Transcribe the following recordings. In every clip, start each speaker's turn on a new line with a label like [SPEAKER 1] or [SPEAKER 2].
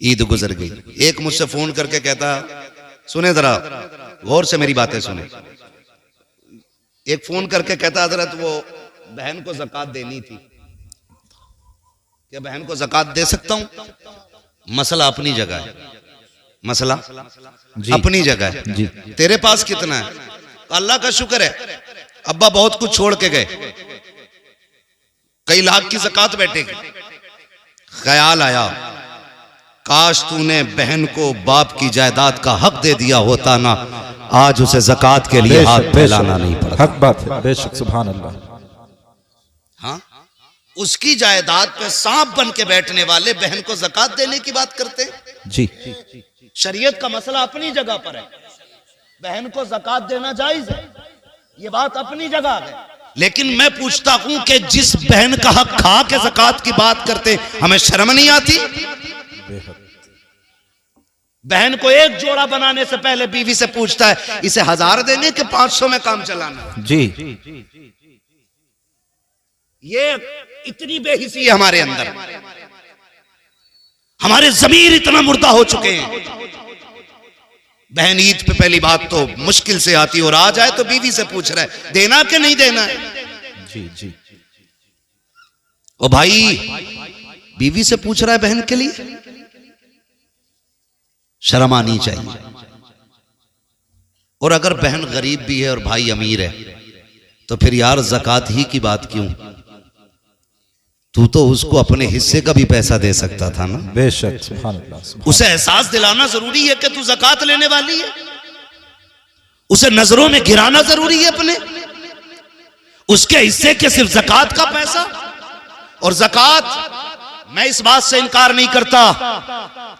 [SPEAKER 1] ईद गुजर गई। एक मुझसे फोन करके कहता, सुने जरा गौर से मेरी बातें सुने, एक फोन करके कहता हजरत वो बहन को ज़कात देनी थी, क्या बहन को ज़कात दे सकता हूं? मसला अपनी जगह है, मसला अपनी जगह है जी। तेरे पास कितना है? अल्लाह का शुक्र है अब्बा बहुत कुछ छोड़ के गए, कई लाख की ज़कात बैठेगी। ख्याल आया काश तूने बहन को बाप की जायदाद का हक दे दिया होता ना, आज उसे ज़कात के लिए हाथ फैलाना नहीं पड़ता।
[SPEAKER 2] हक बात है, बेशक, सुभान अल्लाह।
[SPEAKER 1] हाँ, उसकी जायदाद पे सांप बन के बैठने वाले बहन को ज़कात देने की बात करते हैं
[SPEAKER 2] जी।
[SPEAKER 1] शरीयत का मसला अपनी जगह पर है, बहन को ज़कात देना जायज है, ये बात अपनी जगह है। लेकिन मैं पूछता हूं कि जिस बहन का हक खा के ज़कात की बात करते हमें शर्म नहीं आती? बहन को एक जोड़ा बनाने से पहले बीवी से पूछता है इसे 1000 देने के 500 में काम चलाना
[SPEAKER 2] जी।
[SPEAKER 1] ये इतनी बेहिसी है हमारे अंदर, हमारे ज़मीर इतना मुर्दा हो चुके हैं। बहन ईद पे पहली बात तो मुश्किल से आती और आ जाए तो बीवी से पूछ रहा है देना कि नहीं देना है।
[SPEAKER 2] जी जी।
[SPEAKER 1] ओ भाई, बीवी से पूछ रहा है बहन के लिए, शर्म आनी चाहिए। और अगर बहन गरीब भी है और भाई अमीर है तो फिर यार ज़कात ही की बात क्यों? तू तो उसको अपने हिस्से का भी पैसा दे सकता था ना।
[SPEAKER 2] बेशक, सुभान अल्लाह।
[SPEAKER 1] उसे एहसास दिलाना जरूरी है कि तू ज़कात लेने वाली है, उसे नजरों में गिराना जरूरी है अपने, उसके हिस्से के सिर्फ ज़कात का पैसा। और ज़कात, मैं इस बात से इनकार नहीं करता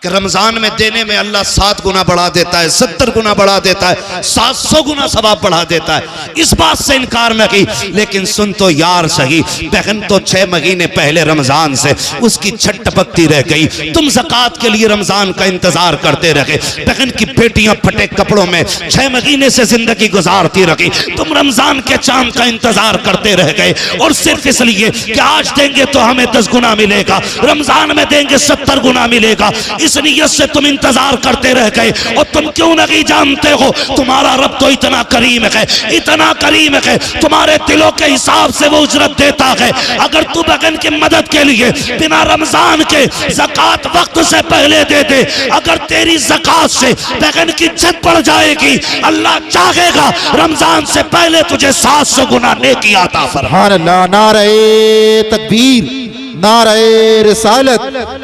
[SPEAKER 1] कि रमजान में देने में अल्लाह 7 गुना बढ़ा देता है, 70 गुना बढ़ा देता है, 700 गुना सवाब बढ़ा देता है, इस बात से इनकार न की। लेकिन सुन तो यार सही, बहन तो 6 महीने पहले रमजान से उसकी छट टपकती रह गई, तुम ज़कात के लिए रमजान का इंतजार करते रहे। बहन की बेटियां फटे कपड़ों में 6 महीने से जिंदगी गुजारती रही, तुम रमजान के चांद का इंतजार करते रह गए। और सिर्फ इसलिए कि आज देंगे तो हमें 10 गुना मिलेगा, रमजान में देंगे 70 गुना मिलेगा, इस नियत से तुम इंतजार करते रह गए। और तुम क्यों नहीं जानते हो तुम्हारा रब तो इतना करीम है, इतना करीम है, तुम्हारे दिलों के हिसाब से वो उजरत देता है। अगर तू बहन की मदद के लिए बिना रमजान के ज़कात वक्त से पहले दे दे, अगर तेरी ज़कात से बहन की इज्जत बढ़ जाएगी, अल्लाह चाहेगा रमजान से पहले तुझे 700 गुना नेकी अता फरमाए।
[SPEAKER 2] सुभान अल्लाह। नारे तकबीर, नारे रिसालत,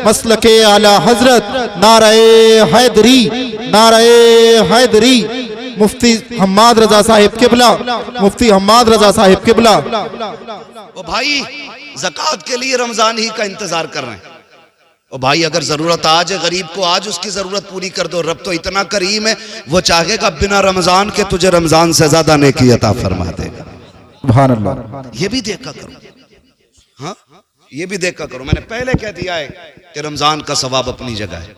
[SPEAKER 2] मसलके आला हजरत, नारे हैदरी, नारे हैदरी। मुफ्ती हम्माद रजा साहिब किबला, मुफ्ती हम्माद रजा साहिब किबला।
[SPEAKER 1] ओ भाई, ज़कात के लिए रमजान ही का इंतजार कर रहे हैं। ओ भाई, अगर जरूरत आज है गरीब को, आज उसकी जरूरत पूरी कर दो। रब तो इतना करीम है, वो चाहेगा बिना रमजान के तुझे रमजान से ज्यादा नेकी अता फरमा देगा।
[SPEAKER 2] सुभान अल्लाह।
[SPEAKER 1] ये भी देखा करो, हाँ, ये भी देखा करो। मैंने पहले कह दिया है कि रमजान का सवाब अपनी जगह है,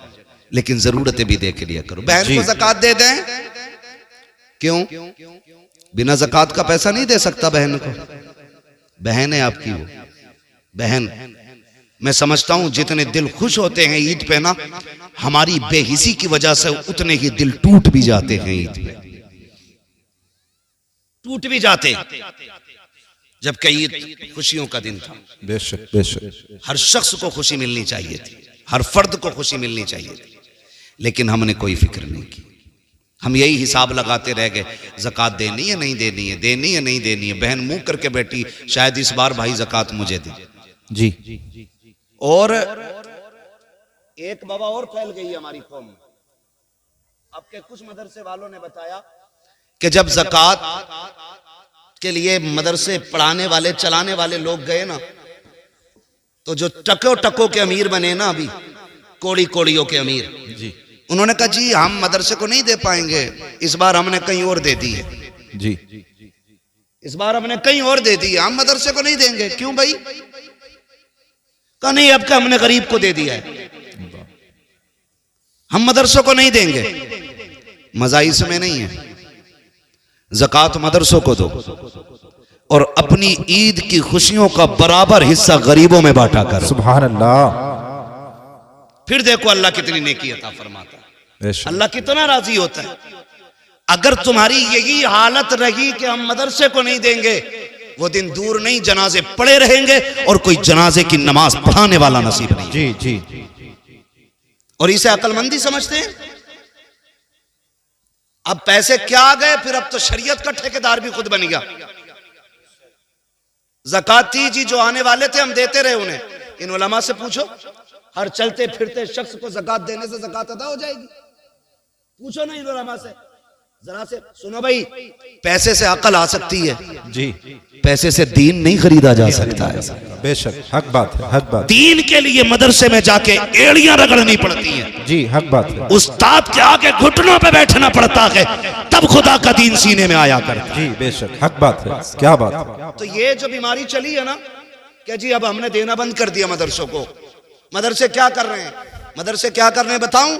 [SPEAKER 1] लेकिन जरूरतें भी देख लिया करो। बहन को ज़कात दे दें, क्यों? बिना ज़कात का पैसा नहीं दे सकता बहन को, बहन है आपकी वो बहन। मैं समझता हूं जितने दिल खुश होते हैं ईद पे ना, हमारी बेहिसी की वजह से उतने ही दिल टूट भी जाते हैं ईद पे, टूट भी जाते, जबकि ईद खुशियों का दिन था।
[SPEAKER 2] बेशक बेशक।
[SPEAKER 1] हर शख्स को खुशी मिलनी चाहिए थी, हर फर्द को खुशी मिलनी चाहिए थी, लेकिन हमने कोई फिक्र नहीं की। हम यही हिसाब लगाते रह गए, ज़कात देनी है नहीं देनी है, देनी है नहीं देनी है। बहन मुंह करके बैठी, शायद इस बार भाई ज़कात मुझे दे
[SPEAKER 2] जी।
[SPEAKER 1] और एक बाबा और फैल गई है हमारी कौम में। आपके कुछ मदरसे वालों ने बताया कि जब ज़कात के लिए मदरसे पढ़ाने वाले चलाने वाले लोग गए ना, तो जो टको टको के अमीर बने ना, अभी कोड़ी कोड़ियों के अमीर जी, उन्होंने कहा जी हम मदरसे को नहीं दे पाएंगे, इस बार हमने कहीं और दे दी है
[SPEAKER 2] जी,
[SPEAKER 1] इस बार हमने कहीं और दे दी है, हम मदरसे को नहीं देंगे। क्यों भाई? कहा नहीं, अब का हमने गरीब को दे दिया है, हम मदरसों को नहीं देंगे। मजा इसमें नहीं है, ज़कात मदरसों को दो और अपनी ईद की खुशियों का बराबर हिस्सा गरीबों में बांटा करो।
[SPEAKER 2] सुभान अल्लाह।
[SPEAKER 1] फिर देखो अल्लाह कितनी नेकी अता फरमाता है,
[SPEAKER 2] बेशक।
[SPEAKER 1] अल्लाह कितना राजी होता है। अगर तुम्हारी यही हालत रही कि हम मदरसे को नहीं देंगे, वो दिन दूर नहीं, जनाजे पड़े रहेंगे और कोई जनाजे की नमाज पढ़ाने वाला नसीब नहीं।
[SPEAKER 2] जी जी।
[SPEAKER 1] और इसे अक्लमंदी समझते हैं। अब पैसे क्या आ गए, फिर अब तो शरीयत का ठेकेदार भी खुद बन गया। ज़कात थी जी, जो आने वाले थे हम देते रहे उन्हें। इन उलमा से पूछो, हर चलते फिरते शख्स को ज़कात देने से ज़कात अदा हो जाएगी? पूछो ना इन उलमा से जरा से। सुनो भाई, पैसे से अकल आ सकती है
[SPEAKER 2] जी,
[SPEAKER 1] पैसे से दीन नहीं खरीदा जा सकता है।
[SPEAKER 2] बेशक, हक बात है, हक बात।
[SPEAKER 1] दीन के लिए मदरसे में जाके एड़ियां रगड़नी पड़ती हैं।
[SPEAKER 2] जी, हक बात है।
[SPEAKER 1] उस्ताद के आगे घुटनों पे बैठना पड़ता है, तब खुदा का दीन सीने में आया करता है।
[SPEAKER 2] जी बेशक, हक बात है, क्या बात है।
[SPEAKER 1] तो ये जो बीमारी चली है ना कि जी अब हमने देना बंद कर दिया मदरसों को। मदरसे क्या कर रहे हैं, मदरसे क्या कर रहे हैं बताऊं?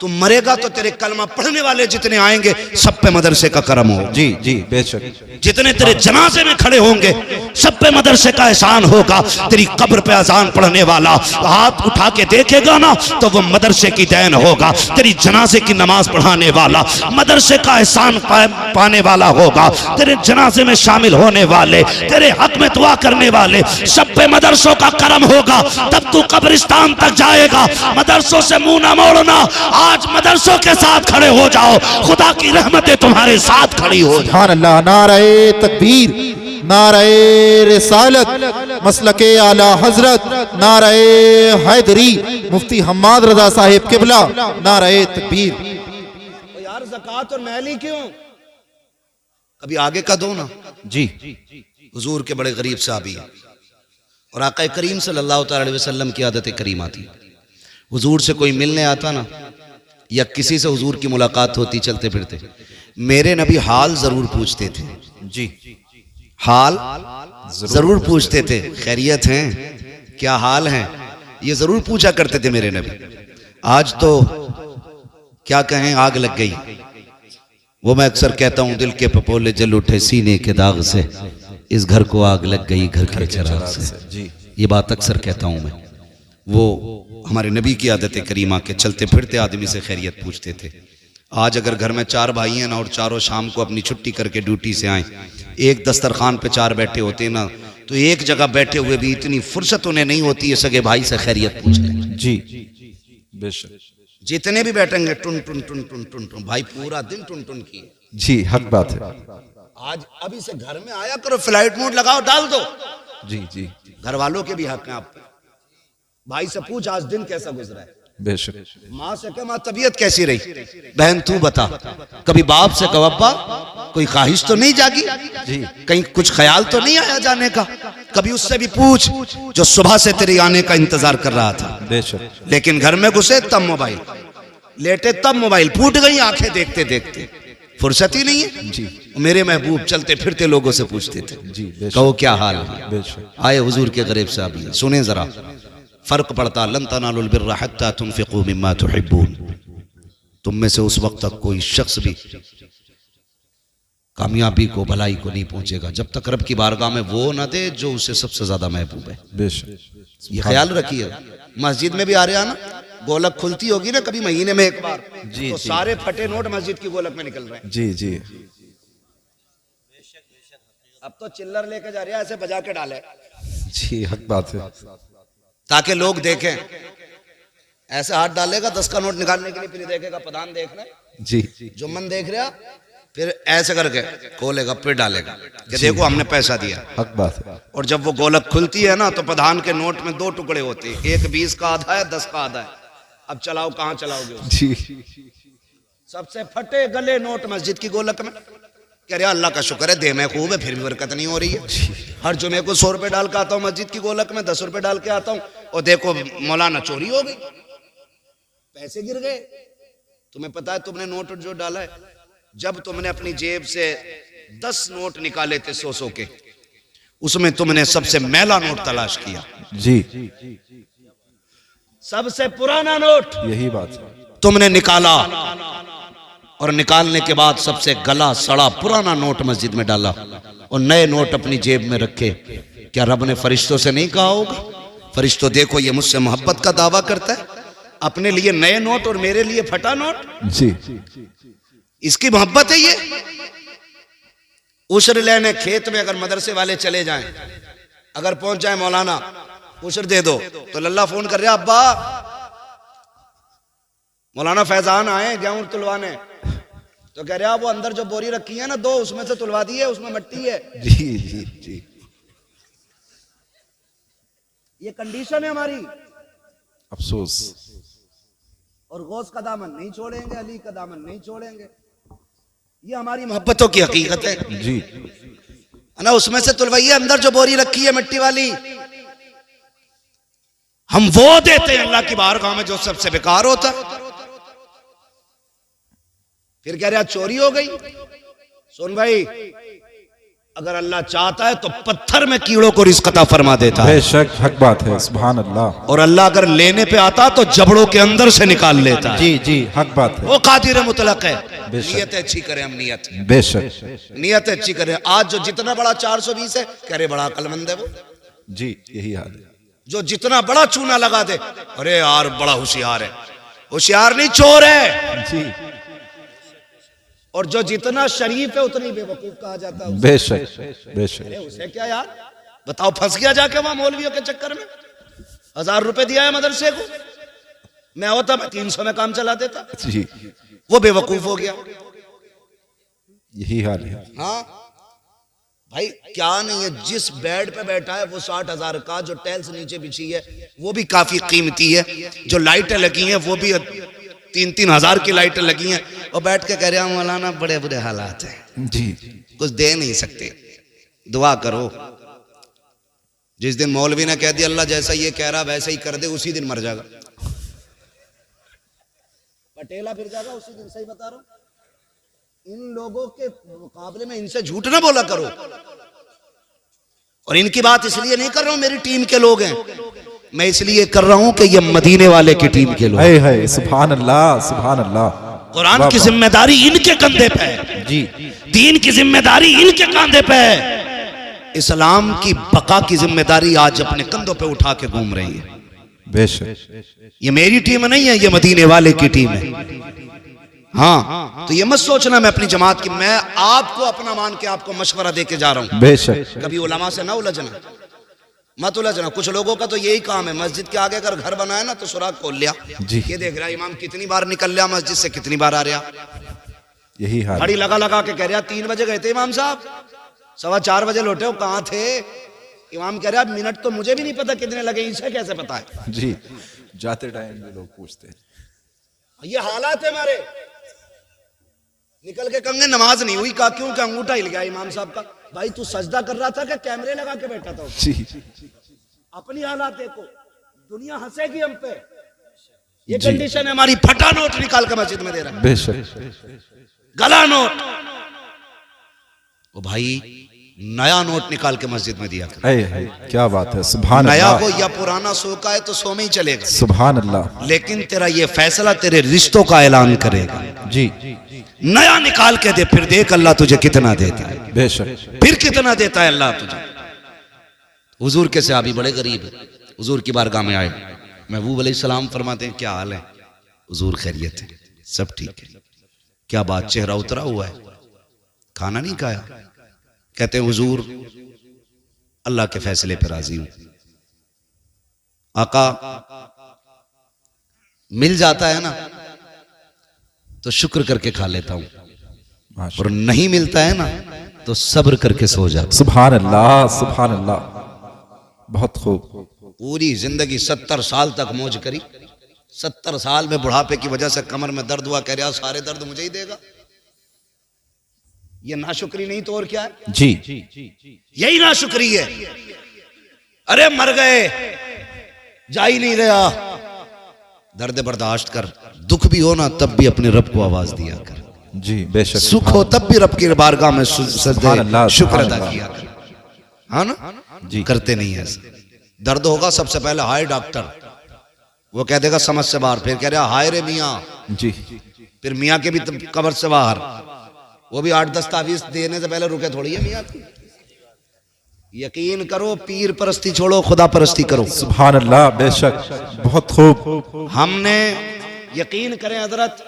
[SPEAKER 1] तुम मरेगा तो तेरे कलमा पढ़ने वाले जितने आएंगे सब पे मदरसे का करम हो।
[SPEAKER 2] जी जी बेशक।
[SPEAKER 1] जितने तेरे जनाजे में खड़े होंगे सब पे मदरसे का एहसान होगा। तेरी कब्र पे अजान पढ़ने वाला हाथ उठा के देखेगा ना तो वो मदरसे की देन होगा। तेरी जनाजे की नमाज पढ़ाने वाला मदरसे का एहसान पाने वाला होगा। तेरे जनाजे में शामिल होने वाले, तेरे हक में दुआ करने वाले, सब पे मदरसों का करम होगा। तब तू कब्रिस्तान तक जाएगा। मदरसों से मुंह ना मोड़ना। आज मदरसों के साथ खड़े हो जाओ, खुदा की रहमतें तुम्हारे साथ खड़ी हो जाए।
[SPEAKER 2] सुभान अल्लाह। नारे तकबीर, नारे रिसालत, मसलके आला हजरत, नारे हैदरी, मुफ्ती हम्माद रजा साहिब किबला, नारे तकबीर।
[SPEAKER 1] तो यार ज़कात और महली क्यों? कभी आगे का दो ना।
[SPEAKER 2] जी।
[SPEAKER 1] हुजूर के बड़े गरीब साहबी और आका करीम सल्लल्लाहु अलैहि वसल्लम की आदत करीमा थी। हुजूर से कोई मिलने आता ना या किसी से हुजूर की मुलाकात होती चलते फिरते, मेरे नबी हाल जरूर पूछते थे।
[SPEAKER 2] जी,
[SPEAKER 1] हाल जरूर पूछते थे। खैरियत हैं, क्या हाल है, ये जरूर पूछा करते थे मेरे नबी। आज तो क्या कहें, आग लग गई। वो मैं अक्सर कहता हूं, दिल के पपोले जल उठे सीने के दाग से, इस घर को आग लग गई घर के चिराग से।
[SPEAKER 2] जी,
[SPEAKER 1] ये बात अक्सर कहता हूं मैं। वो हमारे नबी की आदत करीमा के चलते फिरते आदमी से खैरियत पूछते थे। आज अगर घर में 4 भाई हैं ना और चारों शाम को अपनी छुट्टी करके ड्यूटी से आए, एक दस्तरखान पे 4 बैठे होते ना, तो एक जगह बैठे हुए भी इतनी फुर्सत उन्हें नहीं होती है सगे भाई से खैरियत पूछ लें।
[SPEAKER 2] जी बेशक।
[SPEAKER 1] जितने भी बैठेंगे टुन टुन टुन टुन टुन टुन, भाई पूरा दिन टुन टुन किए।
[SPEAKER 2] जी, हक बात है।
[SPEAKER 1] आज अभी से घर में आया करो, फ्लाइट मोड लगाओ, डाल दो।
[SPEAKER 2] जी जी
[SPEAKER 1] घर वालों के भी हक हैं आप। भाई से पूछ आज दिन कैसा गुजरा है।
[SPEAKER 2] बेशक।
[SPEAKER 1] माँ से कह माँ तबीयत कैसी रही, बहन तू बता। कभी बाप से कह अब्बा कोई ख्वाहिश तो नहीं जागी,
[SPEAKER 2] जी,
[SPEAKER 1] कहीं कुछ ख्याल तो नहीं आया जाने का। कभी उससे भी पूछ जो सुबह से तेरे आने का इंतजार कर रहा था।
[SPEAKER 2] बेशक।
[SPEAKER 1] लेकिन घर में घुसे तब मोबाइल, लेटे तब मोबाइल, फूट गई आंखें देखते देखते, फुर्सत ही नहीं है।
[SPEAKER 2] जी,
[SPEAKER 1] मेरे महबूब चलते फिरते लोगों से पूछते थे,
[SPEAKER 2] जी बेशक।
[SPEAKER 1] कहो क्या हाल है।
[SPEAKER 2] बेशक।
[SPEAKER 1] आए हुजूर के गरीब साहब, सुने जरा, फर्क पड़ता। लन तनालुल बिर्रा हत्ता तुनफिकू मिम्मा तुहिब्बून। तुम में से उस वक्त तक कोई शख्स भी कामयाबी को, भलाई को नहीं पहुंचेगा जब तक रब की बारगाह में वो ना दे जो उसे सबसे ज्यादा महबूब है।
[SPEAKER 2] बेशक।
[SPEAKER 1] ये ख्याल रखिए। मस्जिद में भी आ रहे हैं ना, गोलक खुलती होगी ना कभी महीने में एक बार,
[SPEAKER 2] जी,
[SPEAKER 1] तो
[SPEAKER 2] जी।
[SPEAKER 1] सारे फटे नोट मस्जिद की गोलक में निकल रहे हैं।
[SPEAKER 2] जी जी
[SPEAKER 1] अब तो चिल्लर लेके जा रहे हैं, ऐसे बजा के डाले
[SPEAKER 2] जी, हक बात है।
[SPEAKER 1] ताकि लोग देखें। ऐसे हाथ डालेगा 10 का नोट निकालने के लिए, फिर देखेगा प्रधान देख रहे,
[SPEAKER 2] जी
[SPEAKER 1] जुम्मन देख रहा, फिर ऐसे करके खोलेगा, फिर डालेगा कि देखो हमने पैसा दिया।
[SPEAKER 2] हक बात है।
[SPEAKER 1] और जब वो गोलक खुलती है ना तो प्रधान के नोट में 2 टुकड़े होते हैं, एक 20 का आधा है, 10 का आधा है। अब चलाओ, कहाँ चलाओगे उसे?
[SPEAKER 2] जी,
[SPEAKER 1] सबसे फटे गले नोट मस्जिद की गोलक में। कह रहे अल्लाह का शुक्र है दे में खूब है, फिर भी बरकत नहीं हो रही है। हर जुमे को 100 रुपए डाल के आता हूँ मस्जिद की गोलक में, 10 रुपए डाल के आता हूँ, और देखो मौलाना चोरी हो गई, पैसे गिर गए। तुम्हें पता है तुमने नोट जो डाला है, जब तुमने अपनी जेब से 10 नोट निकाले थे 100 के, उसमें तुमने सबसे मैला नोट तलाश किया।
[SPEAKER 2] जी,
[SPEAKER 1] सबसे पुराना नोट
[SPEAKER 2] यही बात है।
[SPEAKER 1] तुमने निकाला, और निकालने के बाद सबसे गला सड़ा पुराना नोट मस्जिद में डाला, और नए नोट अपनी जेब में रखे। क्या रब ने फरिश्तों से नहीं कहा होगा, फरिश्तों देखो ये मुझसे मोहब्बत का दावा करता है, अपने लिए नए नोट और मेरे लिए फटा नोट।
[SPEAKER 2] जी
[SPEAKER 1] इसकी मोहब्बत है ये। उशर लेने खेत में अगर मदरसे वाले चले जाएं, अगर पहुंच जाए मौलाना उशर दे दो, तो लल्ला फोन कर रहा अब्बा मौलाना फैजान आए गेहूं तुलवाने, तो कह रहा वो अंदर जो बोरी रखी है ना दो, उसमें से तुलवा दी है, उसमें मट्टी है।
[SPEAKER 2] जी जी जी
[SPEAKER 1] ये कंडीशन है हमारी।
[SPEAKER 2] अफसोस।
[SPEAKER 1] और गौस का दामन नहीं छोड़ेंगे, अली का दामन नहीं छोड़ेंगे। ये हमारी मोहब्बतों की हकीकत है
[SPEAKER 2] जी।
[SPEAKER 1] ना। उसमें से तुलवाइए, अंदर जो बोरी रखी है मिट्टी वाली, हम वो देते हैं अल्लाह की बारगाह में जो सबसे बेकार होता है। फिर कह रहा चोरी हो गई। सुन भाई, अगर अल्लाह चाहता है तो पत्थर में कीड़ों को रिज़्क़ अता फरमा देता है।
[SPEAKER 2] बेशक हक बात है, सुभान अल्लाह।
[SPEAKER 1] और अल्लाह अगर लेने पे आता तो जबड़ों के अंदर से निकाल लेता है।
[SPEAKER 2] जी जी हक बात है।
[SPEAKER 1] वो कादिर मुतलक है।
[SPEAKER 2] बेशक।
[SPEAKER 1] नियत अच्छी करें हम, नियत
[SPEAKER 2] बेशक
[SPEAKER 1] नियत अच्छी करें। आज जो जितना बड़ा 420 है, कह रहे बड़ा अक्लमंद है वो।
[SPEAKER 2] जी यही हाल है।
[SPEAKER 1] जो जितना बड़ा चूना लगा दे, अरे यार बड़ा होशियार है। होशियार नहीं, चोर है।
[SPEAKER 2] जी
[SPEAKER 1] और जो जितना शरीफ है उतनी बेवकूफ कहा जाता है।
[SPEAKER 2] बेशक बेशक।
[SPEAKER 1] अरे उसे क्या यार, बताओ फंस गया जाके वहां मौलवियों के चक्कर में। 1000 रुपए दिया है मदरसे को, मैं होता मैं 300 में काम चला देता।
[SPEAKER 2] जी
[SPEAKER 1] वो बेवकूफ हो गया।
[SPEAKER 2] यही हाल है।
[SPEAKER 1] हाँ भाई, क्या नहीं है, जिस बेड पे बैठा है वो 60,000 का, जो टाइल्स नीचे बिछी है वो भी काफी कीमती है, जो लाइटें लगी हैं वो भी 3-3 हजार की लाइटें लगी हैं, और बैठ के कह रहे हैं मौलाना बड़े बुरे हालात हैं
[SPEAKER 2] जी।
[SPEAKER 1] कुछ दे नहीं सकते, दुआ करो। जिस दिन मौलवी ने कह दिया अल्लाह जैसा ये कह रहा वैसे ही कर दे, उसी दिन मर जाएगा, पटेला फिर जाएगा उसी दिन। सही बता रहा हूं। इन लोगों के मुकाबले में इनसे झूठ ना बोला करो। और इनकी बात इसलिए नहीं कर रहा हूं मेरी टीम के लोग हैं, मैं इसलिए कर रहा हूं कि ये मदीने वाले की टीम के लोग।
[SPEAKER 2] है सुभान अल्लाह सुभान अल्लाह।
[SPEAKER 1] कुरान की जिम्मेदारी इनके कंधे पे है
[SPEAKER 2] जी।
[SPEAKER 1] दीन की जिम्मेदारी इनके कंधे पे है। इस्लाम की बका की जिम्मेदारी आज अपने कंधों पे उठा के घूम रही है।
[SPEAKER 2] बेशक।
[SPEAKER 1] ये मेरी टीम नहीं है, ये मदीने वाले की टीम है। हाँ, तो ये मत सोचना मैं अपनी जमात की, मैं आपको अपना मान के आपको मशवरा दे के जा रहा हूं।
[SPEAKER 2] बेशक।
[SPEAKER 1] कभी उलमा से ना उलझना, मत उलझना। कुछ लोगों का तो यही काम है, मस्जिद के आगे अगर घर बनाया ना तो सुराग खोल लिया
[SPEAKER 2] जी।
[SPEAKER 1] ये देख रहा इमाम कितनी बार निकल लिया मस्जिद से, कितनी बार आ रहा।
[SPEAKER 2] यही हाल।
[SPEAKER 1] घड़ी लगा लगा के कह रहा 3 बजे गए थे इमाम साहब, 4:15 बजे लौटे हो, कहाँ थे? इमाम कह रहा मिनट तो मुझे भी नहीं पता कितने लगे, इसे कैसे पता है?
[SPEAKER 2] जी जाते टाइम भी लोग पूछते हैं।
[SPEAKER 1] ये हालात है हमारे। निकल के कंगे नमाज नहीं हुई, कहा क्यों? क्या अंगूठा हिल गया इमाम साहब का। भाई तू सजदा कर रहा था कि कैमरे लगा के बैठा था?
[SPEAKER 2] जी।
[SPEAKER 1] अपनी हालात देखो, दुनिया हंसेगी हम पे। ये कंडीशन है हमारी। फटा नोट निकाल के मस्जिद में दे रहा है,
[SPEAKER 2] बेशक।
[SPEAKER 1] गला नोट। ओ भाई नया नोट निकाल के मस्जिद में दिया कर।
[SPEAKER 2] है क्या बात है, सुभान
[SPEAKER 1] नया
[SPEAKER 2] अल्लाह।
[SPEAKER 1] हो या पुराना, सो का है तो सो में ही चलेगा,
[SPEAKER 2] सुभान अल्लाह।
[SPEAKER 1] लेकिन तेरा ये फैसला तेरे रिश्तों का ऐलान करेगा।
[SPEAKER 2] जी
[SPEAKER 1] नया निकाल के दे, फिर देख अल्लाह तुझे कितना देता है।
[SPEAKER 2] बेशक।
[SPEAKER 1] फिर कितना देता है अल्लाह तुझे। हुजूर के सहाबी बड़े गरीब है, हुजूर की बारगाह में आए, महबूब अलैहिस्सलाम फरमाते हैं क्या हाल है? हुजूर खैरियत है, सब ठीक है। क्या बात, चेहरा उतरा हुआ है, खाना नहीं खाया? कहते हैं हुजूर अल्लाह के फैसले पर राजी हूं। आका मिल जाता है ना तो शुक्र करके खा लेता हूं, और नहीं मिलता है ना तो सब्र करके सो जाता।
[SPEAKER 2] सुभान अल्लाह सुभान अल्लाह। बहुत खूब।
[SPEAKER 1] पूरी जिंदगी 70 साल तक मौज करी, 70 साल में बुढ़ापे की वजह से कमर में दर्द हुआ, कह रहा सारे दर्द मुझे ही देगा। ये नाशुक्री नहीं तो और क्या है?
[SPEAKER 2] जी
[SPEAKER 1] यही नाशुक्री है। अरे मर गए, जा ही नहीं रहा। दर्द बर्दाश्त कर, दुख भी हो ना तब भी अपने रब को आवाज दिया कर।
[SPEAKER 2] जी बेशक।
[SPEAKER 1] सुख हो तब भी रब की बारगाह में सजदे शुक्र अदा किया कर, हाँ ना
[SPEAKER 2] जी।
[SPEAKER 1] करते नहीं है। दर्द होगा सबसे पहले हाय डॉक्टर, वो कह देगा समझ से बाहर, फिर कह रहा हाय रे मियाँ,
[SPEAKER 2] जी।
[SPEAKER 1] फिर मियाँ के भी कब्र से बाहर, वो भी 8-10 तावीज देने से पहले रुके थोड़ी है मियाँ। यकीन करो, पीर परस्ती छोड़ो, खुदा परस्ती करो।
[SPEAKER 2] सुभान अल्लाह, बेशक, बहुत खूब।
[SPEAKER 1] हमने यकीन करें हजरत,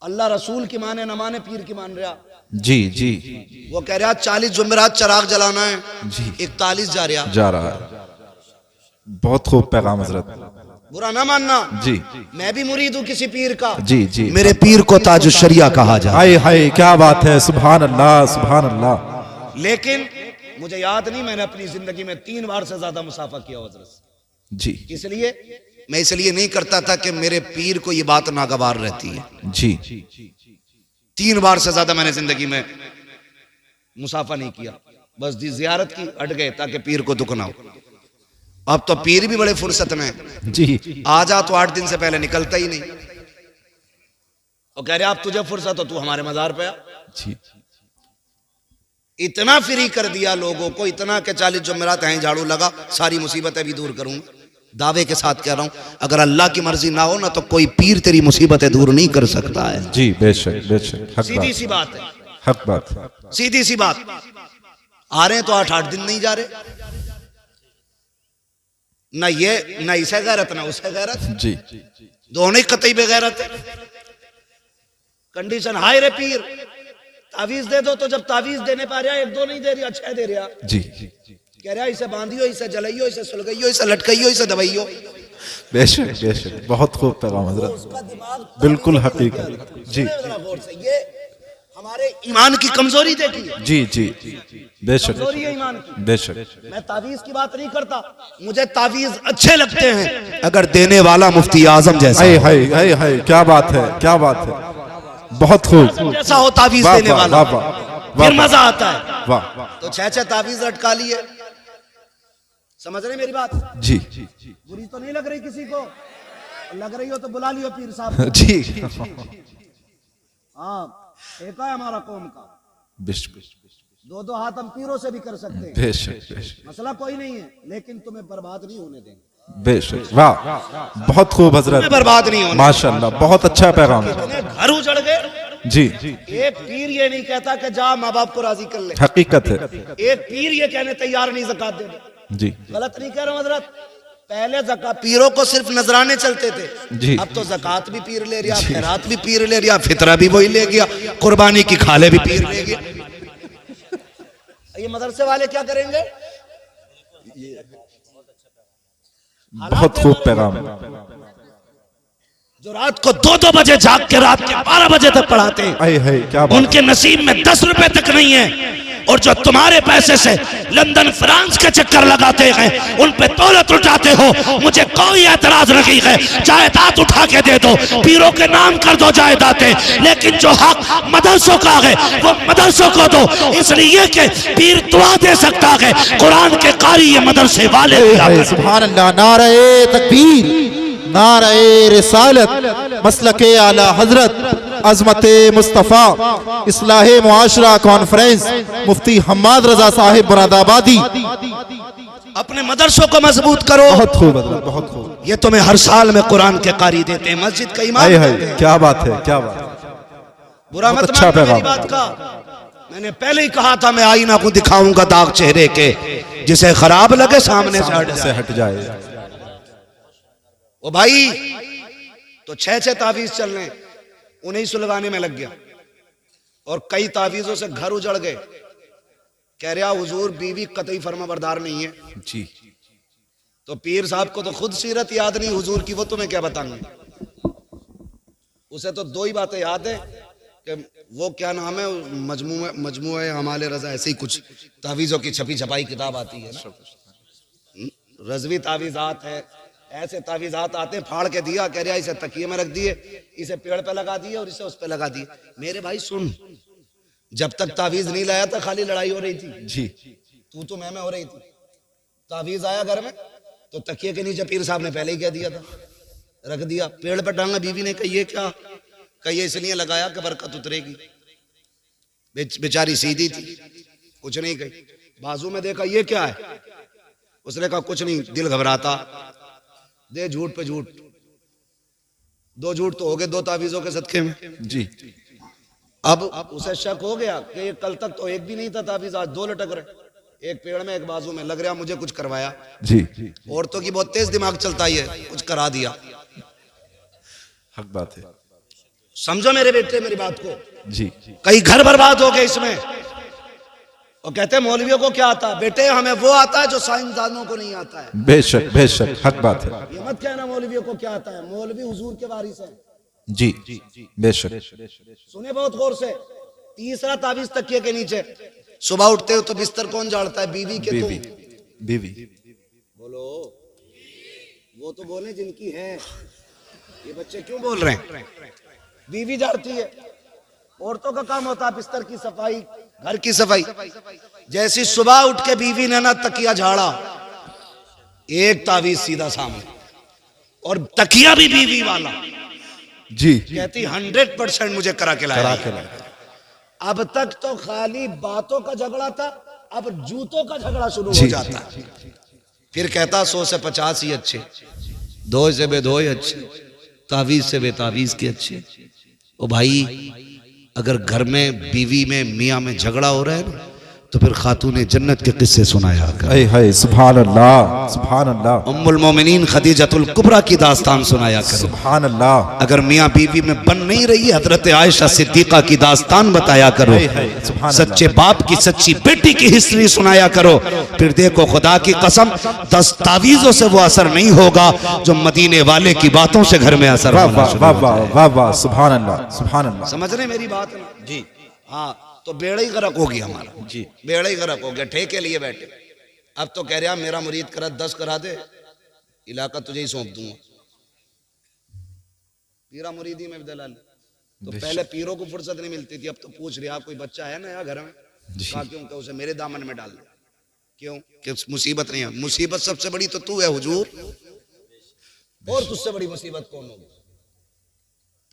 [SPEAKER 1] अल्लाह रसूल की माने न माने, पीर की मान रहा।
[SPEAKER 2] जी जी
[SPEAKER 1] वो कह रहा 40 जुमेरात चराग जलाना है
[SPEAKER 2] जी,
[SPEAKER 1] 41 जा
[SPEAKER 2] रहा है। बहुत खूब पैगाम हजरत,
[SPEAKER 1] बुरा ना मानना
[SPEAKER 2] जी।
[SPEAKER 1] मैं भी मुरीद हूँ किसी पीर का,
[SPEAKER 2] जी जी,
[SPEAKER 1] मेरे पीर को ताज शरिया कहा जाए।
[SPEAKER 2] हाय हाय, क्या बात है, सुभान अल्लाह सुभान अल्लाह।
[SPEAKER 1] लेकिन मुझे याद नहीं, मैंने अपनी जिंदगी में 3 बार से ज्यादा मुसाफा किया हजरत।
[SPEAKER 2] जी,
[SPEAKER 1] इसलिए मैं इसलिए नहीं करता था कि मेरे पीर को ये बात नागवार रहती है।
[SPEAKER 2] जी,
[SPEAKER 1] 3 बार से ज्यादा मैंने जिंदगी में मुसाफा नहीं किया, बस दी जियारत की, अट गए ताकि पीर को दुख ना हो। अब तो पीर भी बड़े फुर्सत में
[SPEAKER 2] जी,
[SPEAKER 1] आ जा तो 8 दिन से पहले निकलता ही नहीं, और कह रहे आप तुझे फुर्सत हो, तू हमारे मजार पे आ।
[SPEAKER 2] जी,
[SPEAKER 1] इतना फ्री कर दिया लोगों को, इतना के 40 जुमेरात हैं, झाड़ू लगा, सारी मुसीबतें भी दूर करूंगा। दावे के साथ कह रहा हूं, अगर अल्लाह की मर्जी ना हो ना तो कोई पीर तेरी मुसीबतें दूर नहीं कर सकता है।
[SPEAKER 2] जी, बेशक बेशक, हक
[SPEAKER 1] सीधी
[SPEAKER 2] बात,
[SPEAKER 1] सी बात है,
[SPEAKER 2] हक बात,
[SPEAKER 1] सीधी सी बात। आ रहे हैं तो 8 दिन नहीं जा रहे, ना ये ना इसे गैरत ना उसे गैरत,
[SPEAKER 2] जी,
[SPEAKER 1] दोनों ही कतई बेगैरत है। कंडीशन हाय रे पीर, तावीज दे दो, तो जब तावीज देने पा रहा 1-2 नहीं दे रहा, 6 दे रहा।
[SPEAKER 2] जी,
[SPEAKER 1] कह रहा इसे बांधियो, इसे जलाइयो, इसे सुलगाइयो, इसे लटकाइयो, इसे दबाइयो।
[SPEAKER 2] बेशक बेशक, बहुत खूब पैगाम हजरत,
[SPEAKER 1] उसका दिमाग
[SPEAKER 2] बिल्कुल हकीकत। जी
[SPEAKER 1] ये हमारे ईमान की कमजोरी देखिए,
[SPEAKER 2] जी जी, बेशक
[SPEAKER 1] कमजोरी है ईमान की।
[SPEAKER 2] बेशक,
[SPEAKER 1] मैं तावीज की बात नहीं करता, मुझे तावीज अच्छे लगते हैं अगर देने वाला मुफ्ती आजम जैसा
[SPEAKER 2] हाय हाय हाय हाय, क्या बात है, क्या बात है, बहुत खूब,
[SPEAKER 1] जैसा हो तावीज
[SPEAKER 2] वाह
[SPEAKER 1] देने
[SPEAKER 2] वाह
[SPEAKER 1] वाला,
[SPEAKER 2] वाह वाह,
[SPEAKER 1] फिर मजा आता है।
[SPEAKER 2] वाह,
[SPEAKER 1] तो 6 तावीज लटका लिए, समझ रहे मेरी बात?
[SPEAKER 2] जी
[SPEAKER 1] बुरी तो नहीं लग रही किसी को? लग रही हो तो बुला लियो पीर साहब को।
[SPEAKER 2] जी,
[SPEAKER 1] हाँ, एक है हमारा कौम का,
[SPEAKER 2] बेशक
[SPEAKER 1] 2-2 हाथ हम पीरों से भी कर सकते हैं,
[SPEAKER 2] बेशक बेशक,
[SPEAKER 1] मसला कोई नहीं है, लेकिन तुम्हें बर्बाद नहीं होने देंगे,
[SPEAKER 2] बेशक, वाह, बहुत खूब
[SPEAKER 1] तुम्हें
[SPEAKER 2] हजरत,
[SPEAKER 1] बर्बाद नहीं होने।
[SPEAKER 2] माशाल्लाह, बहुत अच्छा पैगाम है।
[SPEAKER 1] इतने घर उजड़ गए,
[SPEAKER 2] जी,
[SPEAKER 1] एक पीर ये नहीं कहता कि जा माँ बाप को राजी कर ले,
[SPEAKER 2] हकीकत है।
[SPEAKER 1] एक पीर ये कहने तैयार नहीं ज़कात दे दे।
[SPEAKER 2] जी,
[SPEAKER 1] गलत नहीं कह रहा हूं हजरत, पहले ज़कात पीरों को सिर्फ नजराने चलते थे,
[SPEAKER 2] जी।
[SPEAKER 1] अब तो ज़कात भी पीर ले रहा, खैरात भी पीर ले रहा, फितरा भी वही ले गया, कुर्बानी की खाले भी पीर ले गया। ये मदरसे वाले क्या करेंगे?
[SPEAKER 2] बहुत खूब पैगाम,
[SPEAKER 1] जो रात को 2-2 बजे जाग के रात के 12 बजे तक पढ़ाते हैं,
[SPEAKER 2] हाय हाय, क्या बात,
[SPEAKER 1] उनके नसीब में 10 रुपए तक नहीं है, और जो तुम्हारे पैसे से लंदन फ्रांस के चक्कर लगाते हैं, उन पे दौलत उठाते हो, मुझे कोई एतराज नहीं है, जायदाद उठा के दे दो, पीरों के नाम कर दो जायदादें, लेकिन जो हक मदरसों का है वो मदरसों को दो, इसलिए कि पीर दुआ दे सकता है, कुरान के कारी ये मदरसे वाले
[SPEAKER 2] हाय, सुभान अल्लाह, नारे तकबीर, नारे रिसालत, मसलके आला हजरत, अजमते मुस्तफ़ा, इस्लाहे मुआशरा कॉन्फ्रेंस, मुफ्ती हम्माद रजा साहिब मुरादाबादी।
[SPEAKER 1] अपने मदरसों को मजबूत करो।
[SPEAKER 2] बहुत खूब हजरत, बहुत खूब,
[SPEAKER 1] ये तुम्हें हर साल में कुरान के कारी देते हैं, मस्जिद का इमाम
[SPEAKER 2] हाय हाय,
[SPEAKER 1] देते हैं।
[SPEAKER 2] क्या बात है, क्या बात है,
[SPEAKER 1] बुरा
[SPEAKER 2] बहुत
[SPEAKER 1] मत
[SPEAKER 2] अच्छा
[SPEAKER 1] मानना मेरी
[SPEAKER 2] पैगाम।
[SPEAKER 1] बात का, मैंने पहले ही कहा था मैं आईना को दिखाऊंगा दाग चेहरे के, जिसे खराब लगे सामने से हट
[SPEAKER 2] से
[SPEAKER 1] जाए।
[SPEAKER 2] हट जाए।
[SPEAKER 1] ओ भाई, तो 6 तावीज चल रहे, उन्हें सुलगाने में लग गया, और कई तावीजों से घर उजड़ गए। कह रहा हुजूर बीवी कतई फर्माबरदार नहीं है,
[SPEAKER 2] जी,
[SPEAKER 1] तो पीर साहब को तो खुद सीरत याद नहीं हुजूर की, वो तुम्हें क्या बताएंगे? उसे तो 2 ही बातें याद है कि वो क्या नाम है, मजमूए हमाले रजा, ऐसे ही कुछ तावीजों की छपी छपाई किताब आती है ना, रजवी तावीजात है, ऐसे तावीजात आते हैं, फाड़ के दिया, कह रहा इसे तकिए में रख दिए, इसे पेड़ पे लगा दिए और इसे उस पे लगा दिए। मेरे भाई सुन, जब तक तावीज नहीं लाया था खाली लड़ाई हो रही थी,
[SPEAKER 2] जी,
[SPEAKER 1] तू तो मैं हो रही थी। तावीज आया घर में तो तकिए के नीचे पीर साहब ने पहले ही कह दिया था, रख दिया, पेड़ पे टांगा। बीवी ने कही ये क्या? कही इसलिए लगाया कि बरकत उतरेगी। बेचारी सीधी थी, कुछ नहीं कही। बाजू में देखा ये क्या है, उसने कहा कुछ नहीं, दिल घबराता, दे झूठ पे झूठ, 2 झूठ तो हो गए 2 तावीजों के सदके में।
[SPEAKER 2] जी,
[SPEAKER 1] अब उसे शक हो गया कि कल तक तो एक भी नहीं था तावीज, आज 2 लटक रहे, एक पेड़ में एक बाजू में लग रहा मुझे कुछ करवाया।
[SPEAKER 2] जी
[SPEAKER 1] औरतों की बहुत तेज दिमाग चलता ही है, कुछ करा दिया।
[SPEAKER 2] हक बात है।
[SPEAKER 1] समझो मेरे बेटे मेरी बात को।
[SPEAKER 2] जी
[SPEAKER 1] कई घर बर्बाद हो गए इसमें। और कहते हैं मौलवियों को क्या आता है? बेटे हमें वो आता है जो साइंसदानों को नहीं आता है।
[SPEAKER 2] बेशक हक बात है।
[SPEAKER 1] ये मत कहना मौलवियों को क्या आता है। मौलवी हुजूर के वारिस है।
[SPEAKER 2] जी बेशक।
[SPEAKER 1] सुने बहुत गौर से। तीसरा तावीज तकिए के नीचे। सुबह उठते हो तो बिस्तर कौन झाड़ता है? बीवी के तुम।
[SPEAKER 2] बीवी
[SPEAKER 1] बोलो, वो तो बोले जिनकी है। ये बच्चे क्यों बोल रहे हैं? बीवी झाड़ती है। औरतों का काम होता है बिस्तर की सफाई, घर की सफाई। जैसी सुबह उठ के बीवी ने ना तकिया झाड़ा, एक तावीज सीधा सामने, और तकिया भी बीवी वाला।
[SPEAKER 2] जी
[SPEAKER 1] कहती 100% मुझे करा के लाया। अब तक तो खाली बातों का झगड़ा था, अब जूतों का झगड़ा शुरू हो जाता। फिर कहता 100 से 50 ही अच्छे, 2 से बेदो ही अच्छे, तावीज से बेतावीज के अच्छे। ओ भाई, अगर घर में बीवी में मियाँ में झगड़ा हो रहा है ना, तो फिर खातूने जन्नत के किस्से सुनाया कर।
[SPEAKER 2] हाय सुभान अल्लाह, सुभान अल्लाह।
[SPEAKER 1] उम्मुल मोमिनीन खदीजतुल कुबरा की दास्तान सुनाया कर।
[SPEAKER 2] सुभान अल्लाह।
[SPEAKER 1] अगर मियाँ बीवी में बन नहीं रही है, हजरत आयशा सिद्दीका की दास्तान बताया करो। सच्चे बाप की सच्ची बेटी की हिस्ट्री सुनाया करो। फिर देखो खुदा की कसम, 10 तावीज़ों से वो असर नहीं होगा जो मदीने वाले की बातों से घर में असर होगा।
[SPEAKER 2] वाह वाह, सुभान अल्लाह, सुभान अल्लाह।
[SPEAKER 1] समझ रहे मेरी बात ना? जी हाँ। तो बेड़ा ही गर्क हो गया हमारा। जी बेड़ा ही गर्क हो गया। ठेके लिए बैठे। अब तो कह रहा मेरा मुरीद करा 10 करा दे, इलाका तुझे ही सौंप दूंगा। पीरा मुरीदी में दलाल। तो पहले पीरों को फुर्सत नहीं मिलती थी, अब तो पूछ रहा कोई बच्चा है नया घर में? कहा क्यों? क्या उसे मेरे दामन में डाल दे। क्यों? कि मुसीबत नहीं है। मुसीबत सबसे बड़ी तो तू है हुजूर, और तुझसे बड़ी मुसीबत कौन होगी?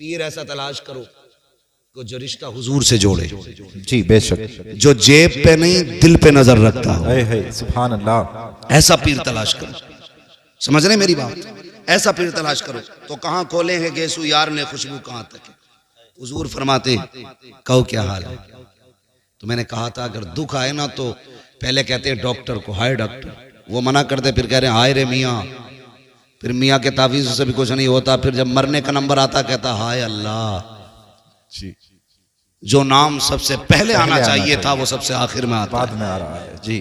[SPEAKER 1] पीर ऐसा तलाश करो जो रिश्ता हुजूर से जोड़े।
[SPEAKER 2] जी बेशक।
[SPEAKER 1] जो जेब पे नहीं दिल पे नजर रखता हो।
[SPEAKER 2] सुभान अल्लाह।
[SPEAKER 1] ऐसा पीर तलाश करो। समझ रहे मेरी बात? ऐसा पीर तलाश करो। तो कहाँ खोले हैं गेसू यार ने खुशबू कहाँ तक है? हुजूर फरमाते कहो क्या हाल है? तो मैंने कहा था अगर दुख आए ना तो पहले कहते हैं डॉक्टर को, हाय डॉक्टर। वो मना करते, फिर कह रहे हैं हाय रे मियाँ। फिर मियाँ के तावीज़ से भी कुछ नहीं होता। फिर जब मरने का नंबर आता कहता हाय अल्लाह। जी। जो नाम सबसे पहले आना चाहिए था वो सबसे आखिर में आता
[SPEAKER 2] बाद में आ रहा है। जी।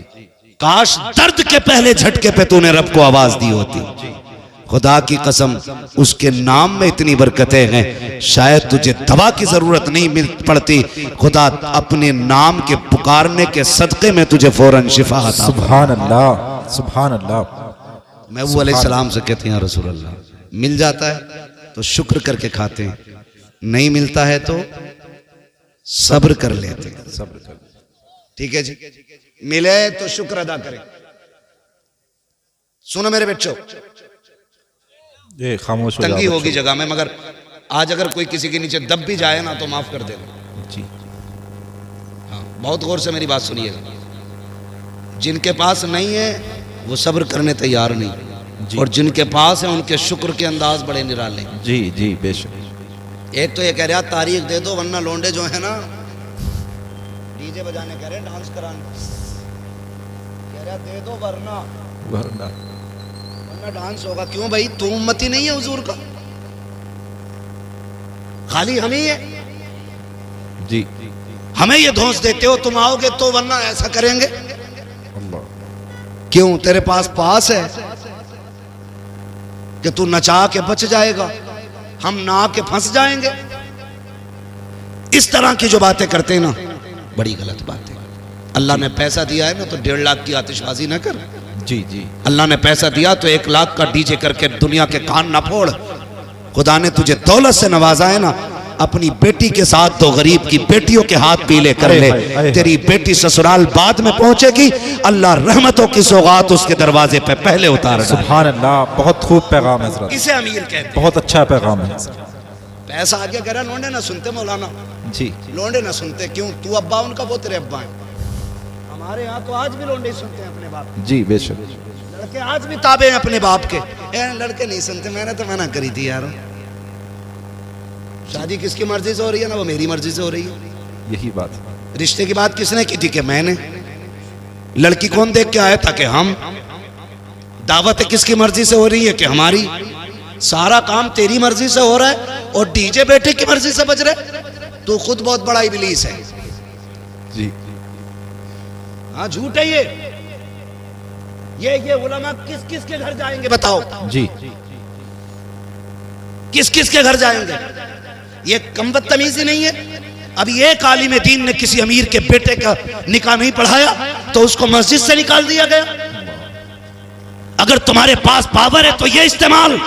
[SPEAKER 1] काश दर्द के पहले झटके पे तूने रब को आवाज दी होती। खुदा की कसम, उसके नाम में इतनी बरकतें हैं, शायद तुझे दवा की जरूरत नहीं मिल पड़ती। खुदा अपने नाम के पुकारने के सदके में तुझे फौरन शिफा अता।
[SPEAKER 2] सुभान अल्लाह, सुभान अल्लाह।
[SPEAKER 1] महबूब अलैहिस्सलाम से कहते हैं रसूल अल्लाह, मिल जाता है तो शुक्र करके खाते हैं, नहीं मिलता है तो सब्र कर लेते हैं।
[SPEAKER 2] सब्र कर।
[SPEAKER 1] ठीक है जी। मिले तो शुक्र अदा करें। सुनो मेरे बच्चों,
[SPEAKER 2] ये खामोश हो
[SPEAKER 1] तंगी
[SPEAKER 2] जाओ
[SPEAKER 1] होगी
[SPEAKER 2] बच्चों।
[SPEAKER 1] जगह में, मगर आज अगर कोई किसी के नीचे दब भी जाए ना तो माफ कर देना।
[SPEAKER 2] जी
[SPEAKER 1] हाँ, बहुत गौर से मेरी बात सुनिएगा। जिनके पास नहीं है वो सब्र करने तैयार नहीं, और जिनके पास है उनके शुक्र के अंदाज बड़े निराले।
[SPEAKER 2] जी जी बेशक।
[SPEAKER 1] एक तो ये कह रहा तारीख दे दो वरना लौंडे जो है ना डीजे बजाने कह रहे, डांस कराने कह रहा, दे दो वरना डांस होगा। क्यों भाई? तू उम्मती नहीं है हुजूर का? खाली हम ही है।
[SPEAKER 2] जी।
[SPEAKER 1] हमें ये धौंस देते हो तुम आओगे तो वरना ऐसा करेंगे।
[SPEAKER 2] अल्लाह।
[SPEAKER 1] क्यों? तेरे पास है कि तू नचा के बच जाएगा, हम ना के फंस जाएंगे। इस तरह की जो बातें करते हैं ना, बड़ी गलत बात है। अल्लाह ने पैसा दिया है ना तो 1.5 लाख की आतिशबाजी ना कर।
[SPEAKER 2] जी जी।
[SPEAKER 1] अल्लाह ने पैसा दिया तो 1 लाख का डीजे करके दुनिया के कान ना फोड़। खुदा ने तुझे दौलत से नवाजा है ना, अपनी बेटी के साथ तो गरीब की बेटियों के हाथ पीले कर ले। तेरी बेटी ससुराल बाद में पहुंचेगी, अल्लाह रहमतों की सौगात उसके दरवाजे पे पहले उतार।
[SPEAKER 2] सुभान अल्लाह, बहुत खूब पैगाम है हज़रत।
[SPEAKER 1] इसे अमीर कहते हैं।
[SPEAKER 2] बहुत अच्छा पैगाम है।
[SPEAKER 1] पैसा आगे कह रहा, लोंडे ना सुनते मौलाना।
[SPEAKER 2] जी।
[SPEAKER 1] लोंडे ना सुनते। क्यों? तू अब्बा उनका, वो तेरे अब्बा है। हमारे यहाँ तो आज भी लोंडे सुनते हैं अपने बाप।
[SPEAKER 2] जी बेशक।
[SPEAKER 1] लड़के आज भी ताबे हैं अपने बाप के। लड़के नहीं सुनते। मैंने तो मना करी थी यार, शादी किसकी मर्जी से हो रही है ना, वो मेरी मर्जी से हो रही है।
[SPEAKER 2] यही बात है।
[SPEAKER 1] रिश्ते की बात किसने की थी? कि मैंने। लड़की कौन देख के आया था कि हम, दावत किसकी मर्जी से हो रही है कि हमारी, सारा काम तेरी मर्जी से हो रहा है और डीजे बेटे की मर्जी से बज रहे। तू खुद बहुत बड़ा इबलीस है
[SPEAKER 2] जी।
[SPEAKER 1] हाँ झूठ है ये उलमा किस किस के घर जाएंगे बताओ
[SPEAKER 2] जी।
[SPEAKER 1] किस किस के घर जाएंगे? ये कम बदतमीजी नहीं है? अभी एक आलिम दीन ने किसी अमीर के बेटे का निकाह नहीं पढ़ाया तो उसको मस्जिद से निकाल दिया गया। अगर तुम्हारे पास पावर है तो ये इस्तेमाल।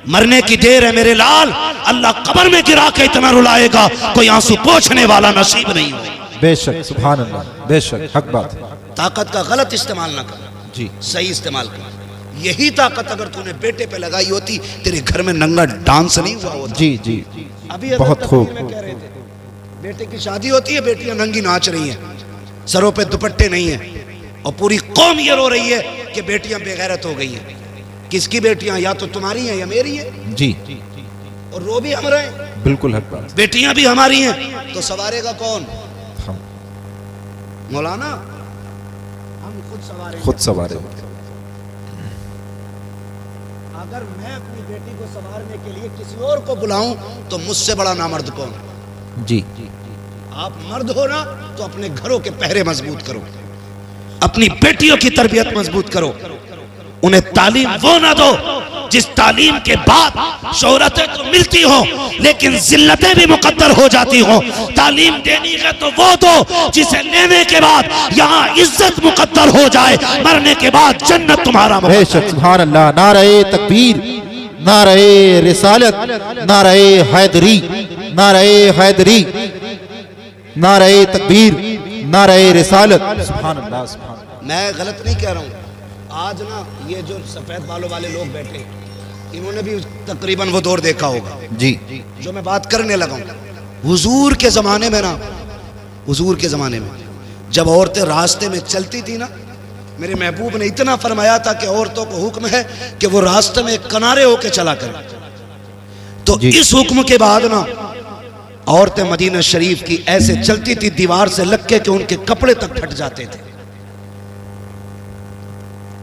[SPEAKER 1] मरने की देर है मेरे लाल, अल्लाह कब्र में गिरा के इतना रुलाएगा कोई आंसू पोंछने वाला नसीब नहीं हो।
[SPEAKER 2] बेशक, सुभान अल्लाह, बेशक हक बात है।
[SPEAKER 1] ताकत का गलत इस्तेमाल ना कर
[SPEAKER 2] जी,
[SPEAKER 1] सही इस्तेमाल कर। यही ताकत अगर तूने बेटे पे लगाई होती तेरे घर में नंगा डांस नहीं हुआ होता।
[SPEAKER 2] जी जी,
[SPEAKER 1] अभी
[SPEAKER 2] बहुत खूब।
[SPEAKER 1] में कह रहे थे बेटे की शादी होती है, बेटियां नंगी नाच रही हैं, सरों पे दुपट्टे नहीं है और पूरी कौम ये रो रही है कि बेटियां बेगैरत हो गई हैं। किसकी बेटियां? या तो तुम्हारी हैं या मेरी हैं।
[SPEAKER 2] जी,
[SPEAKER 1] और रो भी हम रहे हैं।
[SPEAKER 2] बिल्कुल हक बात।
[SPEAKER 1] बेटियां भी हमारी हैं तो सवारेगा कौन?
[SPEAKER 2] हम
[SPEAKER 1] मौलाना हम खुद सवारेंगे।
[SPEAKER 2] खुद सवारे।
[SPEAKER 1] अगर मैं अपनी बेटी को संवारने के लिए किसी और को बुलाऊं तो मुझसे बड़ा नामर्द कौन?
[SPEAKER 2] जी,
[SPEAKER 1] आप मर्द हो ना तो अपने घरों के पहरे मजबूत करो, अपनी बेटियों की तरबियत मजबूत करो, उन्हें तालीम वो ना दो जिस तालीम के बाद शोहरतें तो मिलती हो लेकिन जिल्लतें भी मुकद्दर हो जाती हो। तालीम देनी है तो वो दो जिसे लेने के बाद यहाँ इज्जत मुकद्दर हो जाए, मरने के बाद जन्नत तुम्हारा।
[SPEAKER 2] बेशक, सुभान अल्लाह। नारे तकबीर, नारे रिसालत, नारे हैदरी, नारे हैदरी, नारे तकबीर, नारे रिसालत। सुभान अल्लाह, सुभान अल्लाह।
[SPEAKER 1] मैं गलत नहीं कह रहा हूँ। आज ना ये जो सफेद बालों वाले लोग बैठे इन्होंने भी तकरीबन वो दौर देखा होगा
[SPEAKER 2] जी,
[SPEAKER 1] जो मैं बात करने लगा हूँ। हुजूर के जमाने में ना, हुजूर के जमाने में जब औरतें रास्ते में चलती थी ना, मेरे महबूब ने इतना फरमाया था कि औरतों को हुक्म है कि वो रास्ते में किनारे होके चला करें। तो इस हुक्म के बाद ना औरतें मदीना शरीफ की ऐसे चलती थी दीवार से लग के कि उनके कपड़े तक फट जाते थे।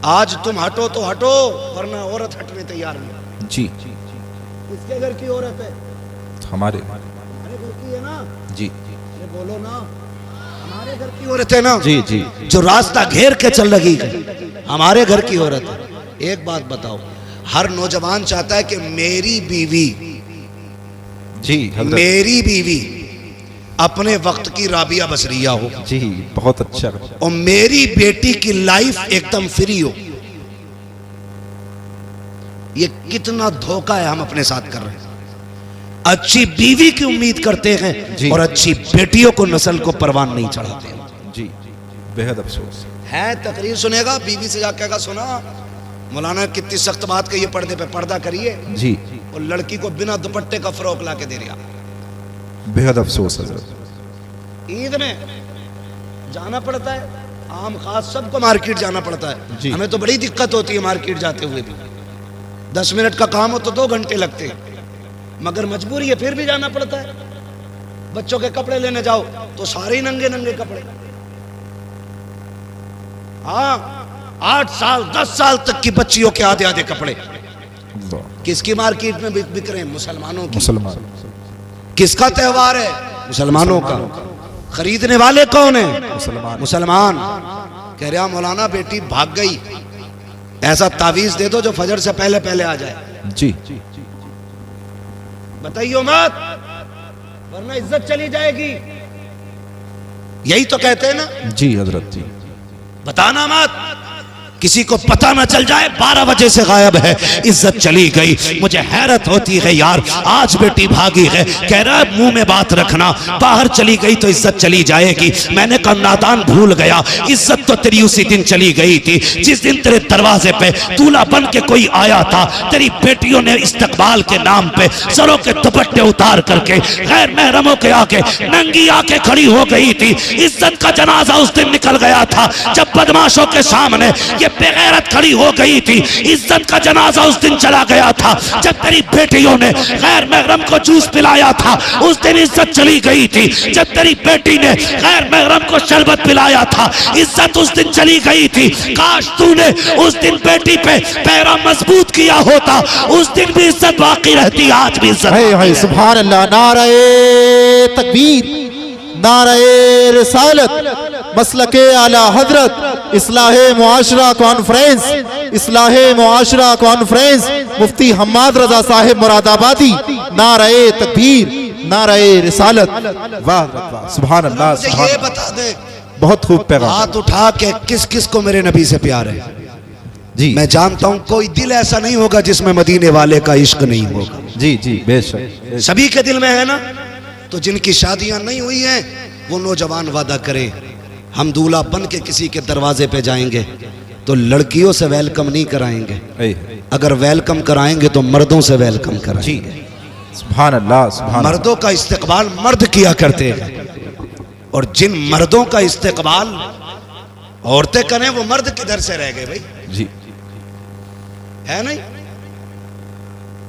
[SPEAKER 1] आज तुम हटो तो हटो वरना औरत हटने तैयार नहीं।
[SPEAKER 2] जी,
[SPEAKER 1] किसके घर की औरत है?
[SPEAKER 2] हमारे
[SPEAKER 1] हमारे घर की है ना
[SPEAKER 2] जी।
[SPEAKER 1] अरे बोलो ना, हमारे घर की औरत है ना
[SPEAKER 2] जी जी,
[SPEAKER 1] जो रास्ता घेर के चल रही है, हमारे घर की औरत है। एक बात बताओ, हर नौजवान चाहता है कि मेरी बीवी,
[SPEAKER 2] जी हजरत,
[SPEAKER 1] मेरी बीवी अपने वक्त की राबिया बसरिया हो
[SPEAKER 2] जी, बहुत अच्छा।
[SPEAKER 1] और मेरी बेटी की लाइफ एकदम फ्री हो। ये कितना धोखा है हम अपने साथ कर रहे हैं। अच्छी बीवी की उम्मीद करते हैं और अच्छी बेटियों को नस्ल को परवान नहीं चढ़ाते
[SPEAKER 2] जी, बेहद अफसोस
[SPEAKER 1] है। तकरीर सुनेगा, बीवी से जाकर कहेगा सुना मौलाना कितनी सख्त बात कही, पर्दे पे पर्दा करिए
[SPEAKER 2] जी,
[SPEAKER 1] और लड़की को बिना दुपट्टे का फ्रॉक ला के दे दिया।
[SPEAKER 2] बेहद अफसोस हजरत।
[SPEAKER 1] ईद में जाना पड़ता है, आम खास सबको मार्केट जाना पड़ता है। हमें तो बड़ी दिक्कत होती है मार्केट जाते हुए भी। 10 मिनट का काम हो तो 2 घंटे लगते हैं, मगर मजबूरी है फिर भी जाना पड़ता है। बच्चों के कपड़े लेने जाओ तो सारे ही नंगे नंगे कपड़े। हाँ, 8 साल 10 साल तक की बच्चियों के आधे आधे कपड़े। किसकी मार्केट में बिक रहे हैं? मुसलमानों की।
[SPEAKER 2] मुसलमान।
[SPEAKER 1] किसका त्योहार है? मुसलमानों का। खरीदने वाले कौन है?
[SPEAKER 2] मुसलमान।
[SPEAKER 1] मुसलमान। कह रहा मौलाना बेटी भाग गई, ऐसा तावीज दे दो जो फजर से पहले पहले आ जाए।
[SPEAKER 2] जी,
[SPEAKER 1] बताइयो मत वरना इज्जत चली जाएगी। यही तो कहते हैं ना।
[SPEAKER 2] जी हजरत जी,
[SPEAKER 1] बताना मत, किसी को पता ना चल जाए 12 बजे से गायब है, इज्जत चली गई। मुझे हैरत होती है यार, आज बेटी भागी है, कह रहा है मुंह में बात रखना, बाहर चली गई तो इज्जत चली जाएगी। मैंने कहा नादान भूल गया, इज्जत तो तेरी उसी दिन चली गई थी जिस दिन तेरे दरवाजे पे दूल्हा बन के कोई आया था। तेरी बेटियों ने इस्तकबाल के नाम पे सरों के दुपट्टे उतार करके गैर महरमों के आके नंगी आके खड़ी हो गई थी। इज्जत का जनाजा उस दिन निकल गया था जब बदमाशों के सामने ये बेगैरत खड़ी हो गई थी। इज्जत का जनाजा उस दिन चला गया था जब तेरी बेटियों ने गैर महरम को जूस पिलाया था, उस दिन इज्जत चली गई थी। जब तेरी बेटी ने गैर महरम को शरबत पिलाया था, इज्जत उस दिन चली गई थी। काश तूने उस दिन बेटी पे पैरा मजबूत किया होता, उस दिन भी इज्जत बाकी रहती, आज भी इज्जत
[SPEAKER 2] है
[SPEAKER 1] बाकी है।
[SPEAKER 2] सुभान अल्लाह। नारे तकबीर, नारे रिसालत, मसलके आला हजरत, इस्लाहे मुआशरा कॉन्फ्रेंस, इस्लाहे मुआशरा कॉन्फ्रेंस, मुफ्ती हम्माद रजा साहिब मुरादाबादी। नारे तकबीर, नारे रिसालत। वाह वाह, सुभान अल्लाह,
[SPEAKER 1] मुझे
[SPEAKER 2] सुभान
[SPEAKER 1] ये
[SPEAKER 2] अल्लाह।
[SPEAKER 1] बता दे,
[SPEAKER 2] बहुत खूब पैगाम।
[SPEAKER 1] हाथ उठा के किस किस को मेरे नबी से प्यार है?
[SPEAKER 2] जी
[SPEAKER 1] मैं जानता हूं कोई दिल ऐसा नहीं होगा जिसमें मदीने वाले का इश्क नहीं होगा।
[SPEAKER 2] जी जी, बेशक।
[SPEAKER 1] सभी के दिल में है ना। तो जिनकी शादियां नहीं हुई हैं वो नौजवान वादा करें, हम दूल्हा बन के किसी के दरवाजे पे जाएंगे तो लड़कियों से वेलकम नहीं कराएंगे, अगर वेलकम कराएंगे तो मर्दों से वेलकम कराएंगे।
[SPEAKER 2] सुभान अल्लाह, सुभान अल्लाह।
[SPEAKER 1] मर्दों का इस्तेकबाल मर्द किया करते हैं, और जिन मर्दों का इस्तेकबाल औरतें करें वो मर्द किधर से रह गए भाई?
[SPEAKER 2] जी,
[SPEAKER 1] है नहीं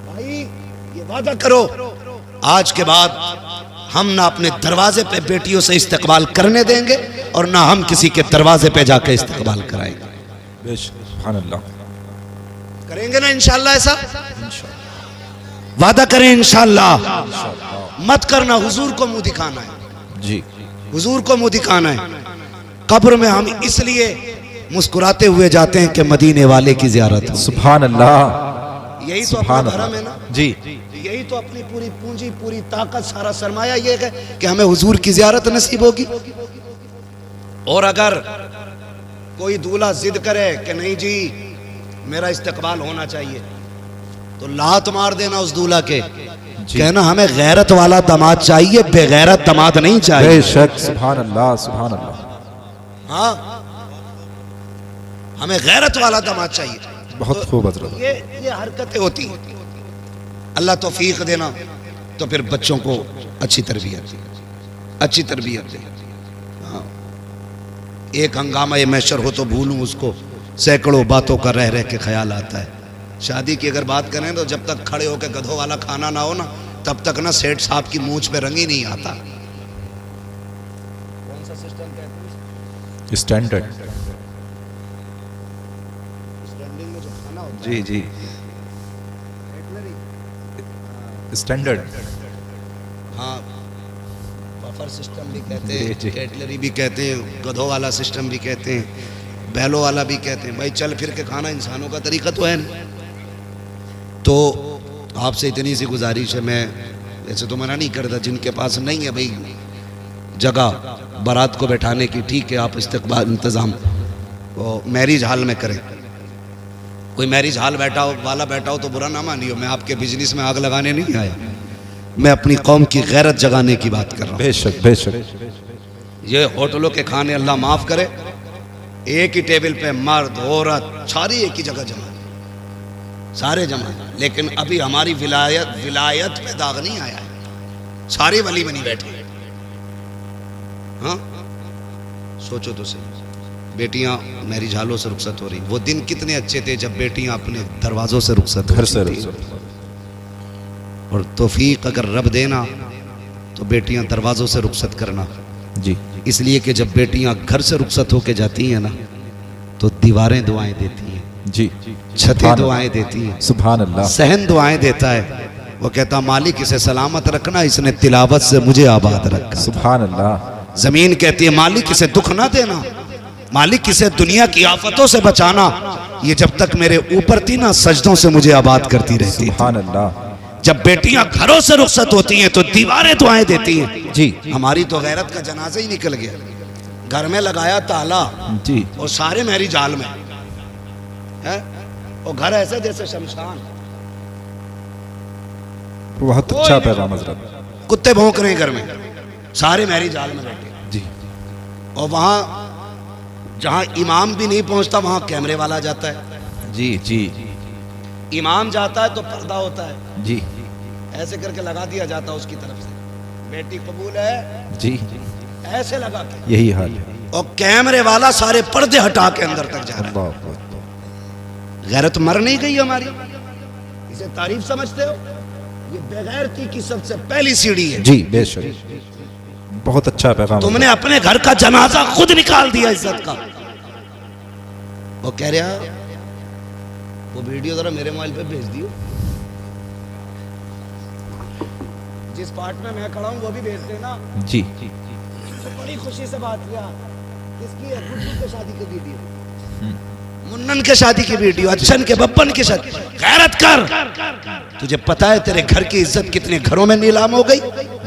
[SPEAKER 1] भाई? ये वादा करो आज के बाद हम ना अपने दरवाजे पे बेटियों से इस्तेकबाल करने देंगे और ना हम किसी के दरवाजे पे जाके इस्तेकबाल कराएंगे।
[SPEAKER 2] बेशक, सुभान अल्लाह।
[SPEAKER 1] करेंगे ना इंशाल्लाह? ऐसा वादा करें इंशाल्लाह। मत करना, हुजूर को मुंह दिखाना है।
[SPEAKER 2] जी,
[SPEAKER 1] हुजूर को मुंह दिखाना है। कब्र में हम इसलिए मुस्कुराते हुए जाते हैं कि मदीने वाले की जियारत हो।
[SPEAKER 2] सुभान अल्लाह।
[SPEAKER 1] यही तो अपना
[SPEAKER 2] सुभान
[SPEAKER 1] धर्म है
[SPEAKER 2] अल्लाह।
[SPEAKER 1] ना।
[SPEAKER 2] जी,
[SPEAKER 1] यही तो अपनी पूरी पूंजी, पूरी ताकत, सारा सरमाया ये है कि हमें हुजूर की जियारत नसीब होगी। और अगर कोई दूल्हा जिद करे कि नहीं जी मेरा इस्तेकबाल होना चाहिए, तो लात मार देना उस दूल्हा के, कहना हमें गैरत वाला दामाद चाहिए, बेगैरत दामाद नहीं चाहिए।
[SPEAKER 2] बेशक, सुभान अल्लाह, सुभान अल्लाह।
[SPEAKER 1] हाँ, हमें गैरत वाला दामाद चाहिए।
[SPEAKER 2] बहुत खूब हजरत।
[SPEAKER 1] ये हरकतें होती हैं। अल्लाह तौफीक देना तो फिर बच्चों को अच्छी तरबियत दे। हाँ, एक हंगामा ये मैशर हो तो भूलूं उसको, सैकड़ों बातों का रह रह के ख्याल आता है। शादी की अगर बात करें तो जब तक खड़े होकर गधों वाला खाना ना हो ना, तब तक ना सेठ साहब की मूंछ पे रंग ही नहीं आता। कौन सा सिस्टम कहते हैं?
[SPEAKER 2] स्टैंडर्ड।
[SPEAKER 1] स्टैंडिंग में जो खाना होता
[SPEAKER 2] जी जी, स्टैंडर्ड।
[SPEAKER 1] हाँ, बफर सिस्टम भी कहते
[SPEAKER 2] जी,
[SPEAKER 1] हैं,
[SPEAKER 2] जी।
[SPEAKER 1] कैटलरी भी कहते हैं, गधों वाला सिस्टम भी कहते हैं, बैलों वाला भी कहते हैं। भाई चल फिर के खाना इंसानों का तरीका तो है नहीं। तो आपसे इतनी सी गुजारिश है, मैं वैसे तो मना नहीं करता, जिनके पास नहीं है भाई जगह बारात को बैठाने की, ठीक है आप इस्तकबाल इंतज़ाम वो मैरिज हॉल में करें। कोई मैरिज हॉल वाला बैठा हो तो बुरा ना मानियो, मैं आपके बिजनेस में आग लगाने नहीं आया, मैं अपनी कौम की गैरत जगाने की बात कर रहा हूँ।
[SPEAKER 2] बेशक, बेशक।
[SPEAKER 1] ये होटलों के खाने अल्लाह माफ़ करे, एक ही टेबल पे मर्द औरत सारी एक ही जगह जमा, सारे जमा, लेकिन अभी हमारी विलायत पे दाग नहीं आया है, सारी वली बनी बैठी। हाँ, सोचो तो सही, बेटियां मैरिज हॉलों से रुखसत हो रही। वो दिन कितने अच्छे थे जब बेटियां अपने दरवाजों से रुखसत
[SPEAKER 2] घर से
[SPEAKER 1] होती थी। और तौफीक अगर रब देना तो बेटियां दरवाजों से रुखसत करना।
[SPEAKER 2] जी,
[SPEAKER 1] इसलिए कि जब बेटियां घर से रुखसत होके जाती हैं ना, तो दीवारें दुआएं देती हैं,
[SPEAKER 2] जी,
[SPEAKER 1] छतें दुआएं देती हैं,
[SPEAKER 2] सुभान अल्लाह।
[SPEAKER 1] सहन दुआएं देता है। वो कहता मालिक इसे सलामत रखना, इसने तिलावत से मुझे आबाद रखा।
[SPEAKER 2] सुभान अल्लाह।
[SPEAKER 1] जमीन कहती है मालिक इसे दुख ना देना, मालिक इसे दुनिया की आफतों से बचाना, ये जब तक मेरे ऊपर थी ना सजदों से मुझे आबाद करती रहती थी।
[SPEAKER 2] सुभान अल्लाह।
[SPEAKER 1] जब बेटियां घरों से रुखसत होती हैं तो दीवारें दुआएं देती हैं।
[SPEAKER 2] जी,
[SPEAKER 1] हमारी तो गैरत का जनाजा ही निकल गया, घर में लगाया ताला
[SPEAKER 2] जी,
[SPEAKER 1] और सारे मैरिज हॉल में है, और घर ऐसे जैसे शमशान,
[SPEAKER 2] बहुत अच्छा पैगाम हजरत।
[SPEAKER 1] कुत्ते भौंक रहे हैं घर में, सारे मैरिज हॉल में बैठे।
[SPEAKER 2] जी,
[SPEAKER 1] और वहां जहां इमाम भी नहीं पहुंचता वहां कैमरे वाला जाता है।
[SPEAKER 2] जी, जी,
[SPEAKER 1] इमाम जाता है तो पर्दा होता है,
[SPEAKER 2] जी,
[SPEAKER 1] ऐसे करके लगा दिया जाता है उसकी तरफ से, बेटी कबूल है,
[SPEAKER 2] जी,
[SPEAKER 1] ऐसे लगा के।
[SPEAKER 2] यही हाल है।
[SPEAKER 1] और कैमरे वाला सारे पर्दे हटा के अंदर तक जा रहा है।
[SPEAKER 2] अल्लाह,
[SPEAKER 1] गैरत मर नहीं गई हमारी, इसे तारीफ समझते हो? ये बेगैरती की सबसे पहली सीढ़ी है।
[SPEAKER 2] जी बेशक, बहुत अच्छा पैगाम।
[SPEAKER 1] तुमने अपने घर का जनाजा खुद निकाल दिया इज्जत का। वो कह रहा, वो वीडियो जरा मेरे मोबाइल पे भेज दियो, जिस पार्ट में मैं खड़ा हूं वो भी भेज देना।
[SPEAKER 2] जी
[SPEAKER 1] तो बड़ी खुशी से बात किया, किसकी है? गुड्डू के शादी की वीडियो, मुन्नन के शादी की वीडियो, अच्छन के बब्बन की शादी। गैरत कर, तुझे पता है तेरे घर की इज्जत कितने घरों में नीलाम हो गई?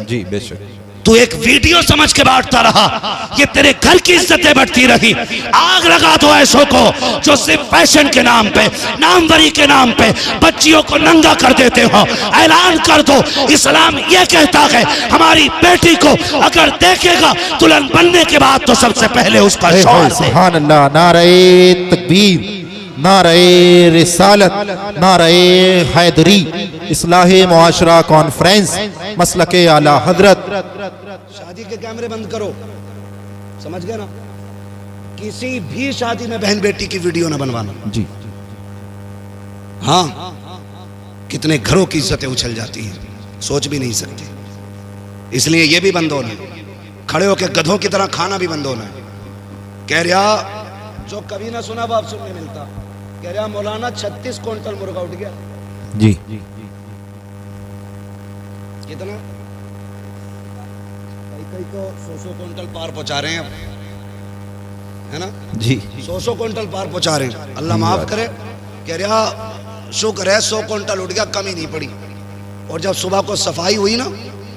[SPEAKER 2] जी बेशक,
[SPEAKER 1] तू एक वीडियो समझ के बांटता रहा, ये तेरे घर की इज्जतें बढ़ती रही। आग लगा दो ऐसों को जो सिर्फ फैशन के नाम पे, नामवरी के नाम पे बच्चियों को नंगा कर देते हो। ऐलान कर दो, इस्लाम ये कहता है हमारी बेटी को अगर देखेगा दुल्हन बनने के बाद तो सबसे पहले उसका शौहर दे।
[SPEAKER 2] सुभान अल्लाह, नारे तकबीर, नारे रिसालत, नारे हैदरी, इस्लाहे मुआशरा कॉन्फ्रेंस, मसलके आला हजरत।
[SPEAKER 1] शादी के कैमरे बंद करो, समझ गए ना? किसी भी शादी में बहन बेटी की वीडियो ना बनवाना।
[SPEAKER 2] जी
[SPEAKER 1] हाँ, कितने घरों की इज्जतें उछल जाती हैं, सोच भी नहीं सकते। इसलिए ये भी बंद होना है, खड़े होकर गधों की तरह खाना भी बंद होना है। कह रहा, जो कभी ना सुना बाप सुनने मिलता, कह रहा मौलाना 36 क्विंटल मुर्गा उठ गया।
[SPEAKER 2] जी
[SPEAKER 1] कितना? कई तो 100 क्विंटल पार पहुंचा रहे हैं अब, है ना?
[SPEAKER 2] जी
[SPEAKER 1] 100 क्विंटल पार पहुंचा रहे हैं, अल्लाह माफ करे। कह रहा शुक्र है 100 क्विंटल उठ गया, कमी नहीं पड़ी। और जब सुबह को सफाई हुई ना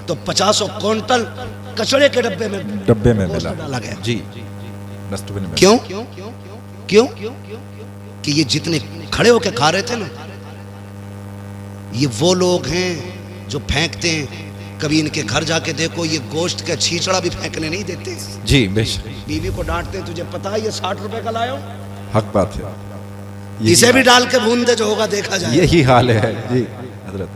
[SPEAKER 1] तो 50 क्विंटल कचड़े के डब्बे में
[SPEAKER 2] मिला
[SPEAKER 1] डाला गया।
[SPEAKER 2] जी, डस्टबिन में।
[SPEAKER 1] क्यों? क्यों? कि ये जितने खड़े होके खा रहे थे ना, ये वो लोग हैं जो फेंकते हैं। कभी इनके घर जाके देखो, ये गोश्त का छींचड़ा भी फेंकने नहीं देते।
[SPEAKER 2] जी बेशक,
[SPEAKER 1] बीवी को डांटते हैं, तुझे पता है ये 60 रुपए का लाया हूं,
[SPEAKER 2] हक बात है।
[SPEAKER 1] इसे भी डाल के भून दे, जो होगा देखा जाए।
[SPEAKER 2] यही हाल है जी हजरत,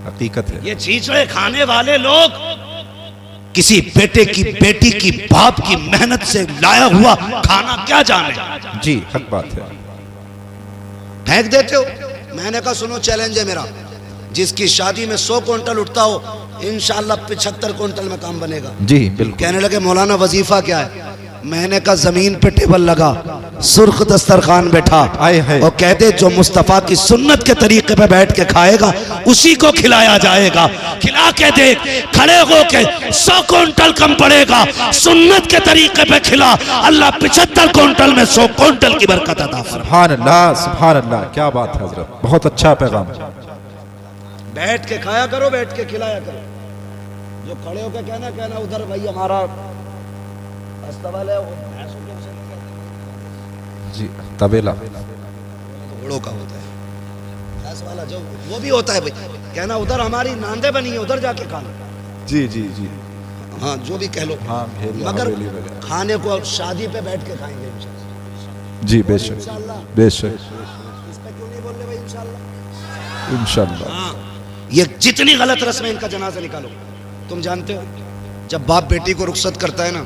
[SPEAKER 2] हकीकत है।
[SPEAKER 1] ये छींचड़े खाने वाले लोग किसी बेटे की, बेटी की, बाप की मेहनत से लाया हुआ खाना क्या जाने।
[SPEAKER 2] जी हक बात है,
[SPEAKER 1] फेंक देते हो। मैंने कहा सुनो, चैलेंज है मेरा, जिसकी शादी में 100 क्विंटल उठता हो, इंशाल्लाह 75 क्विंटल में काम बनेगा।
[SPEAKER 2] जी बिल्कुल।
[SPEAKER 1] कहने लगे मौलाना वजीफा क्या है? मैंने कहा जमीन पे टेबल लगा, सुर्ख दस्तरखान बैठा, और कहते जो मुस्तफा की सुन्नत के तरीके पे बैठ के खाएगा उसी को खिलाया जाएगा। खिला के देख, खड़े होके 100 क्विंटल कम पड़ेगा, सुन्नत के तरीके पे खिला, अल्लाह 75 क्विंटल में 100 क्विंटल की बरकत अता फरमाए।
[SPEAKER 2] सुभान अल्लाह, सुभान अल्लाह, क्या बात है हजरत, बहुत अच्छा पैगाम।
[SPEAKER 1] बैठ के खाया करो, बैठ के खिलाया करो। जो खड़े होकर कहना उधर भाई हमारा अस्तबल है, वो
[SPEAKER 2] जी तबेला
[SPEAKER 1] घोड़ों का होता है, भैंस वाला जो वो भी होता है भाई, कहना उधर हमारी नांदे बनी है, उधर जाके खा लो।
[SPEAKER 2] जी जी जी,
[SPEAKER 1] हाँ जो भी कह लो,
[SPEAKER 2] हाँ
[SPEAKER 1] मगर खाने को शादी पे बैठ के खाएंगे
[SPEAKER 2] जी बेशक बेशक।
[SPEAKER 1] इस पे क्यों नहीं बोल रहे भाई? इंशाल्लाह
[SPEAKER 2] इंशाल्लाह।
[SPEAKER 1] हाँ, ये जितनी गलत रस्म है इनका जनाजा निकालो। तुम जानते हो जब बाप बेटी को रुखसत करता है ना,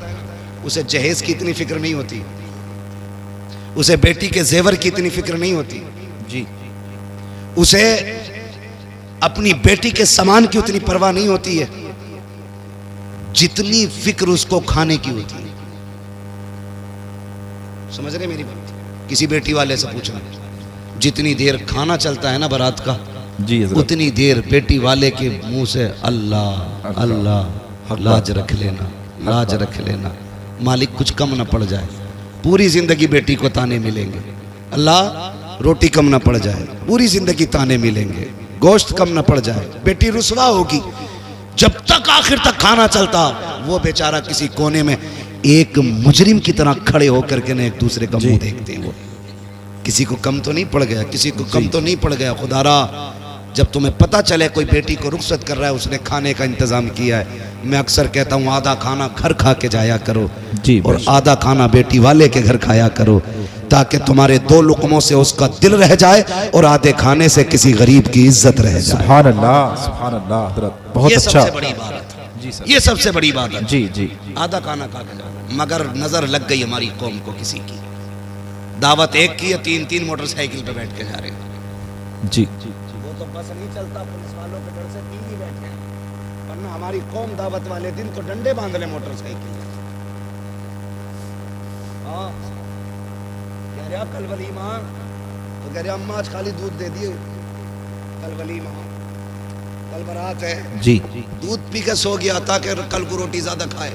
[SPEAKER 1] उसे जहेज की इतनी फिक्र नहीं होती, उसे बेटी के जेवर की इतनी फिक्र नहीं होती
[SPEAKER 2] जी,
[SPEAKER 1] उसे अपनी बेटी के सामान की उतनी परवाह नहीं होती है जितनी फिक्र उसको खाने की होती है। समझ रहे मेरी बात? किसी बेटी वाले से पूछना, जितनी देर खाना चलता है ना बारात का,
[SPEAKER 2] जी
[SPEAKER 1] उतनी देर बेटी वाले के मुंह से अल्लाह अल्लाह, लाज रख लेना, लाज रख लेना, मालिक कुछ कम ना पड़ जाए। पूरी जिंदगी बेटी को ताने मिलेंगे, अल्लाह रोटी कम ना पड़ जाए, पूरी जिंदगी ताने मिलेंगे, गोश्त कम ना पड़ जाए, बेटी रुसवा होगी। जब तक आखिर तक खाना चलता, वो बेचारा किसी कोने में एक मुजरिम की तरह खड़े होकर के एक दूसरे का मुंह देखते हैं। वो किसी को कम तो नहीं पड़ गया, किसी को कम तो नहीं पड़ गया। खुदारा जब तुम्हें पता चले कोई बेटी को रुखसत कर रहा है, उसने खाने का इंतजाम किया है, मैं अक्सर कहता हूँ आधा खाना घर खा के जाया करो
[SPEAKER 2] जी,
[SPEAKER 1] और आधा खाना बेटी वाले के घर खाया करो, ताकि तुम्हारे 2 लुकमों से उसका दिल रह जाए और आधे खाने से किसी गरीब की इज्जत रह जाए।
[SPEAKER 2] सुभान अल्लाह, सुभान अल्लाह हजरत, बहुत
[SPEAKER 1] ये
[SPEAKER 2] अच्छा।
[SPEAKER 1] सबसे बड़ी बात है जी सर, ये सबसे बड़ी बात है
[SPEAKER 2] जी जी।
[SPEAKER 1] आधा खाना खा के जाना। मगर नजर लग गई हमारी कौम को किसी की, दावत एक की है, 3-3 मोटरसाइकिल पे बैठ के जा रहे हैं।
[SPEAKER 2] जी
[SPEAKER 1] वो तो बस नहीं चलता, पुलिस वालों के डर से 3 ही बैठे हैं, वरना हमारी कौम दावत वाले दिन तो डंडे बांध ले मोटरसाइकिल। हाँ, कह रहा कल वलीमा, तो कह रहा अम्मा आज खाली दूध दे दिए, कल वलीमा, कल बारात है
[SPEAKER 2] जी
[SPEAKER 1] दूध पी के सो गया ताकि कल को रोटी ज्यादा खाए।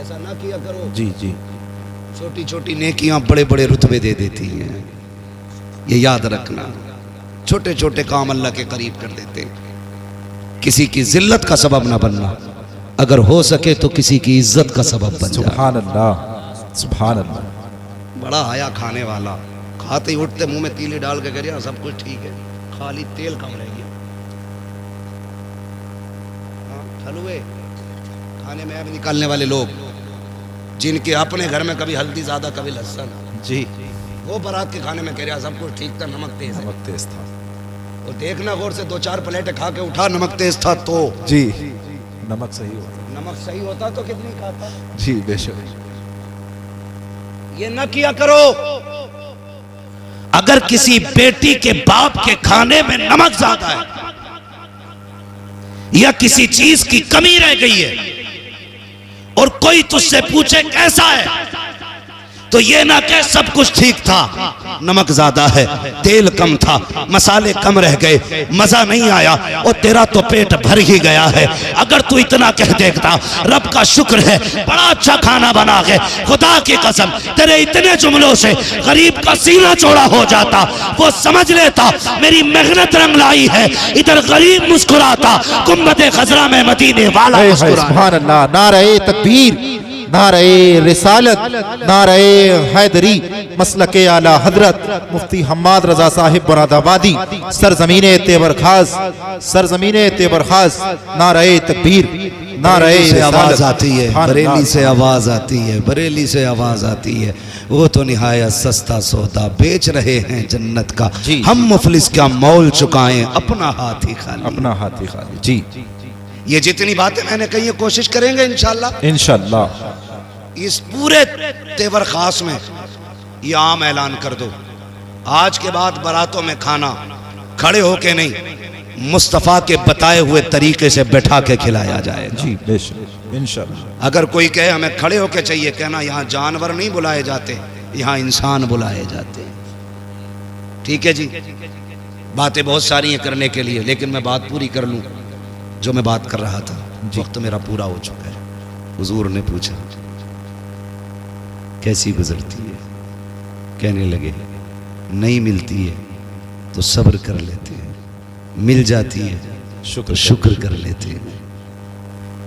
[SPEAKER 1] ऐसा ना किया करो।
[SPEAKER 2] जी जी
[SPEAKER 1] छोटी छोटी नेकियां बड़े बड़े रुतबे दे देती हैं, ये याद रखना। छोटे छोटे काम अल्लाह के करीब कर देते। किसी की जिल्लत का सबब ना बनना, अगर हो सके तो किसी की इज्जत का सबब बन जाए।
[SPEAKER 2] सुभान अल्लाह सुभान अल्लाह।
[SPEAKER 1] बड़ा हया खाने वाला, खाते ही उठते मुंह में तीली डाल के करिए सब कुछ ठीक है, खाली तेल कम रह गया। हलवे खाने में अब निकालने वाले लोग, जिनके अपने घर में कभी हल्दी ज्यादा कभी लहसुन,
[SPEAKER 2] जी
[SPEAKER 1] वो बारात के खाने में कह रहा सब कुछ ठीक था, नमक तेज है।
[SPEAKER 2] नमक तेज था।
[SPEAKER 1] और देखना गौर से 2-4 प्लेटें खा के उठा, नमक तेज था तो
[SPEAKER 2] जी नमक सही होता।
[SPEAKER 1] नमक सही होता तो कितनी खाता।
[SPEAKER 2] जी बेशक।
[SPEAKER 1] ये न किया करो। अगर किसी बेटी के बाप के खाने में नमक ज्यादा है या किसी चीज की कमी रह गई है और कोई तुझसे पूछे कैसा है, तो ये ना कह सब कुछ ठीक था, नमक ज्यादा है, तेल कम था, मसाले कम रह गए, मजा नहीं आया और तेरा तो पेट भर ही गया है। अगर तू इतना कह देता रब का शुक्र है बड़ा अच्छा खाना बना के, खुदा की कसम तेरे इतने जुमलों से गरीब का सीना चौड़ा हो जाता, वो समझ लेता मेरी मेहनत रंग लाई है। इधर गरीब मुस्कुराता, गुम्बद खजरा में मदीने वाला मुस्कुराता।
[SPEAKER 2] सुभान अल्लाह। नारे तकबीर, नारे रिसालत, नारे हैदरी, मसलके आला हजरत मुफ्ती हम्माद रजा साहिब मुरादाबादी, सरजमीने तेबर खास, सरजमीने तेबर खास। नारे तकबीर, नारे
[SPEAKER 1] से आवाज आती है,
[SPEAKER 2] सुभान
[SPEAKER 1] बरेली
[SPEAKER 2] अल्लाह।
[SPEAKER 1] से आवाज आती है, बरेली से आवाज आती है। वो तो निहायत सस्ता सौदा बेच रहे हैं जन्नत का,
[SPEAKER 2] जी।
[SPEAKER 1] हम मुफलिस क्या मोल चुकाएं, अपना हाथ ही खाली।
[SPEAKER 2] अपना हाथी खाली। जी
[SPEAKER 1] ये जितनी बातें मैंने कही है कोशिश करेंगे इंशाल्लाह
[SPEAKER 2] इंशाअल्लाह।
[SPEAKER 1] इस पूरे तेवर खास में ये आम ऐलान कर दो, आज के बाद बारातों में खाना खड़े होके नहीं, मुस्तफ़ा के बताए हुए तरीके से बैठा के खिलाया जाएगा।
[SPEAKER 2] जी बेशक इंशाअल्लाह।
[SPEAKER 1] अगर कोई कहे हमें खड़े होके चाहिए, कहना यहाँ जानवर नहीं बुलाए जाते, यहाँ इंसान बुलाए जाते। ठीक है जी, बातें बहुत सारी हैं करने के लिए, लेकिन मैं बात पूरी कर लूँ जो मैं बात कर रहा था। वक्त मेरा पूरा हो चुका है। हुजूर ने पूछा कैसी गुजरती है, कहने लगे नहीं मिलती है तो सब्र कर लेते हैं, मिल जाती है तो शुक्र कर लेते हैं।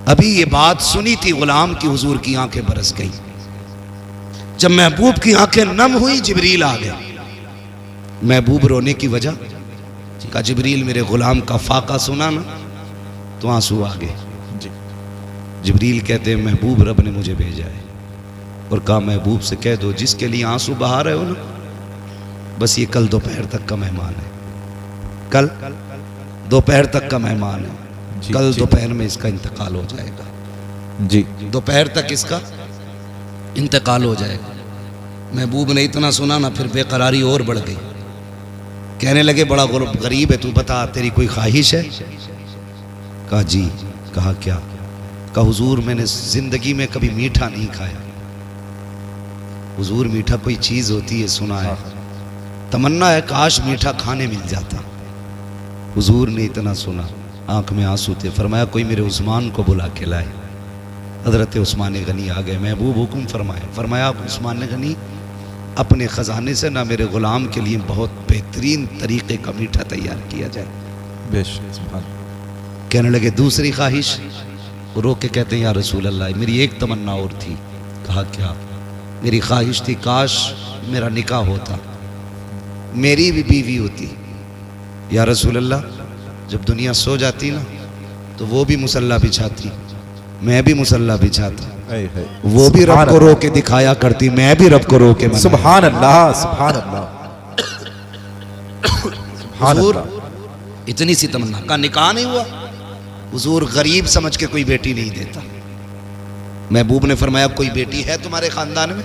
[SPEAKER 1] अभी ये बात सुनी थी गुलाम की, हुजूर की आंखें बरस गई। जब महबूब की आंखें नम हुई, जिब्रील आ गए। महबूब रोने की वजह का, जिब्रील मेरे गुलाम का फाका सुना ना तो आंसू आ गए। जिब्रील कहते हैं महबूब रब ने मुझे भेजा है और कहा महबूब से कह दो जिसके लिए आंसू बहा रहे हो ना, बस ये कल दोपहर तक का मेहमान है, कल दोपहर तक का मेहमान है, कल दोपहर में इसका इंतकाल हो जाएगा। जी दोपहर तक इसका इंतकाल हो जाएगा। महबूब ने इतना सुना ना, फिर बेकरारी और बढ़ गई। कहने लगे बड़ा गरीब है तू, बता तेरी कोई ख्वाहिश है? कहा जी। कहा क्या? कहा हुजूर मैंने जिंदगी में कभी मीठा नहीं खाया। हुजूर मीठा कोई चीज होती है सुना है, तमन्ना है काश मीठा खाने मिल जाता। हुजूर ने इतना सुना, आंख में आंसू थे। फरमाया कोई मेरे उस्मान को बुला के लाए। हजरत उस्मान गनी आ गए। महबूब हुक्म फरमाए। फरमाया उस्मान गनी अपने ख़जाने से ना मेरे ग़ुलाम के लिए बहुत बेहतरीन तरीक़े का मीठा तैयार किया जाए।
[SPEAKER 2] बेशक।
[SPEAKER 1] कहने लगे दूसरी ख्वाहिश? रो के कहते हैं या रसूल अल्लाह मेरी एक तमन्ना और थी। कहा क्या? मेरी ख्वाहिश थी काश मेरा निकाह होता, मेरी भी बीवी होती। या रसूल अल्लाह जब दुनिया सो जाती ना तो वो भी मुसल्ला बिछाती, मैं भी मुसल्ला बिछाता, वो भी रब को रो के दिखाया करती, मैं भी रब को रो के।
[SPEAKER 2] सुभान अल्लाह, सुभान अल्लाह।
[SPEAKER 1] हुजूर इतनी सी तमन्ना का निकाह नहीं हुआ। हुजूर गरीब समझ के कोई बेटी नहीं देता। महबूब ने फरमाया कोई बेटी है तुम्हारे खानदान में?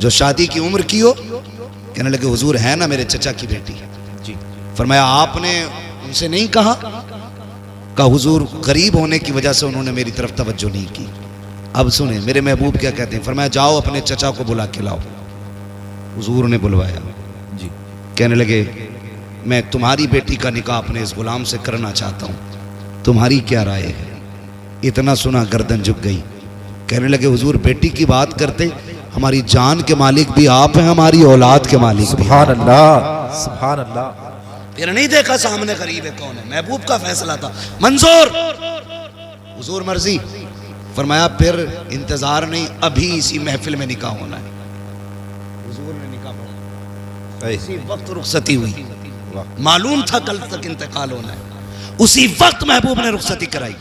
[SPEAKER 1] जो शादी की उम्र की हो। कहने लगे हुजूर है ना मेरे चचा की बेटी।
[SPEAKER 2] जी।
[SPEAKER 1] फरमाया आपने उनसे नहीं कहा? कहा हुजूर गरीब होने की वजह से उन्होंने मेरी तरफ तवज्जो नहीं की। अब सुने मेरे महबूब क्या कहते हैं। फरमाया जाओ अपने चचा को बुला के लाओ। हुजूर ने बुलवाया
[SPEAKER 2] जी।
[SPEAKER 1] कहने लगे मैं तुम्हारी बेटी का निकाह अपने इस गुलाम से करना चाहता हूँ, तुम्हारी क्या राय है? इतना सुना गर्दन झुक गई। कहने लगे हुजूर बेटी की बात करते, हमारी जान के मालिक भी आप हैं, हमारी औलाद के मालिक भी।
[SPEAKER 2] सुभान अल्लाह, सुभान अल्लाह।
[SPEAKER 1] फिर नहीं देखा सामने गरीब है कौन है, महबूब का फैसला था, मंजूर, हुजूर मर्जी। फरमाया फिर इंतजार नहीं, अभी इसी महफिल में निकाह होना है। हुजूर ने निकाह पढ़ा, इसी वक्त रुखसती हुई। मालूम था कल तक इंतकाल होना है, उसी वक्त महबूब ने रुखसती कराई।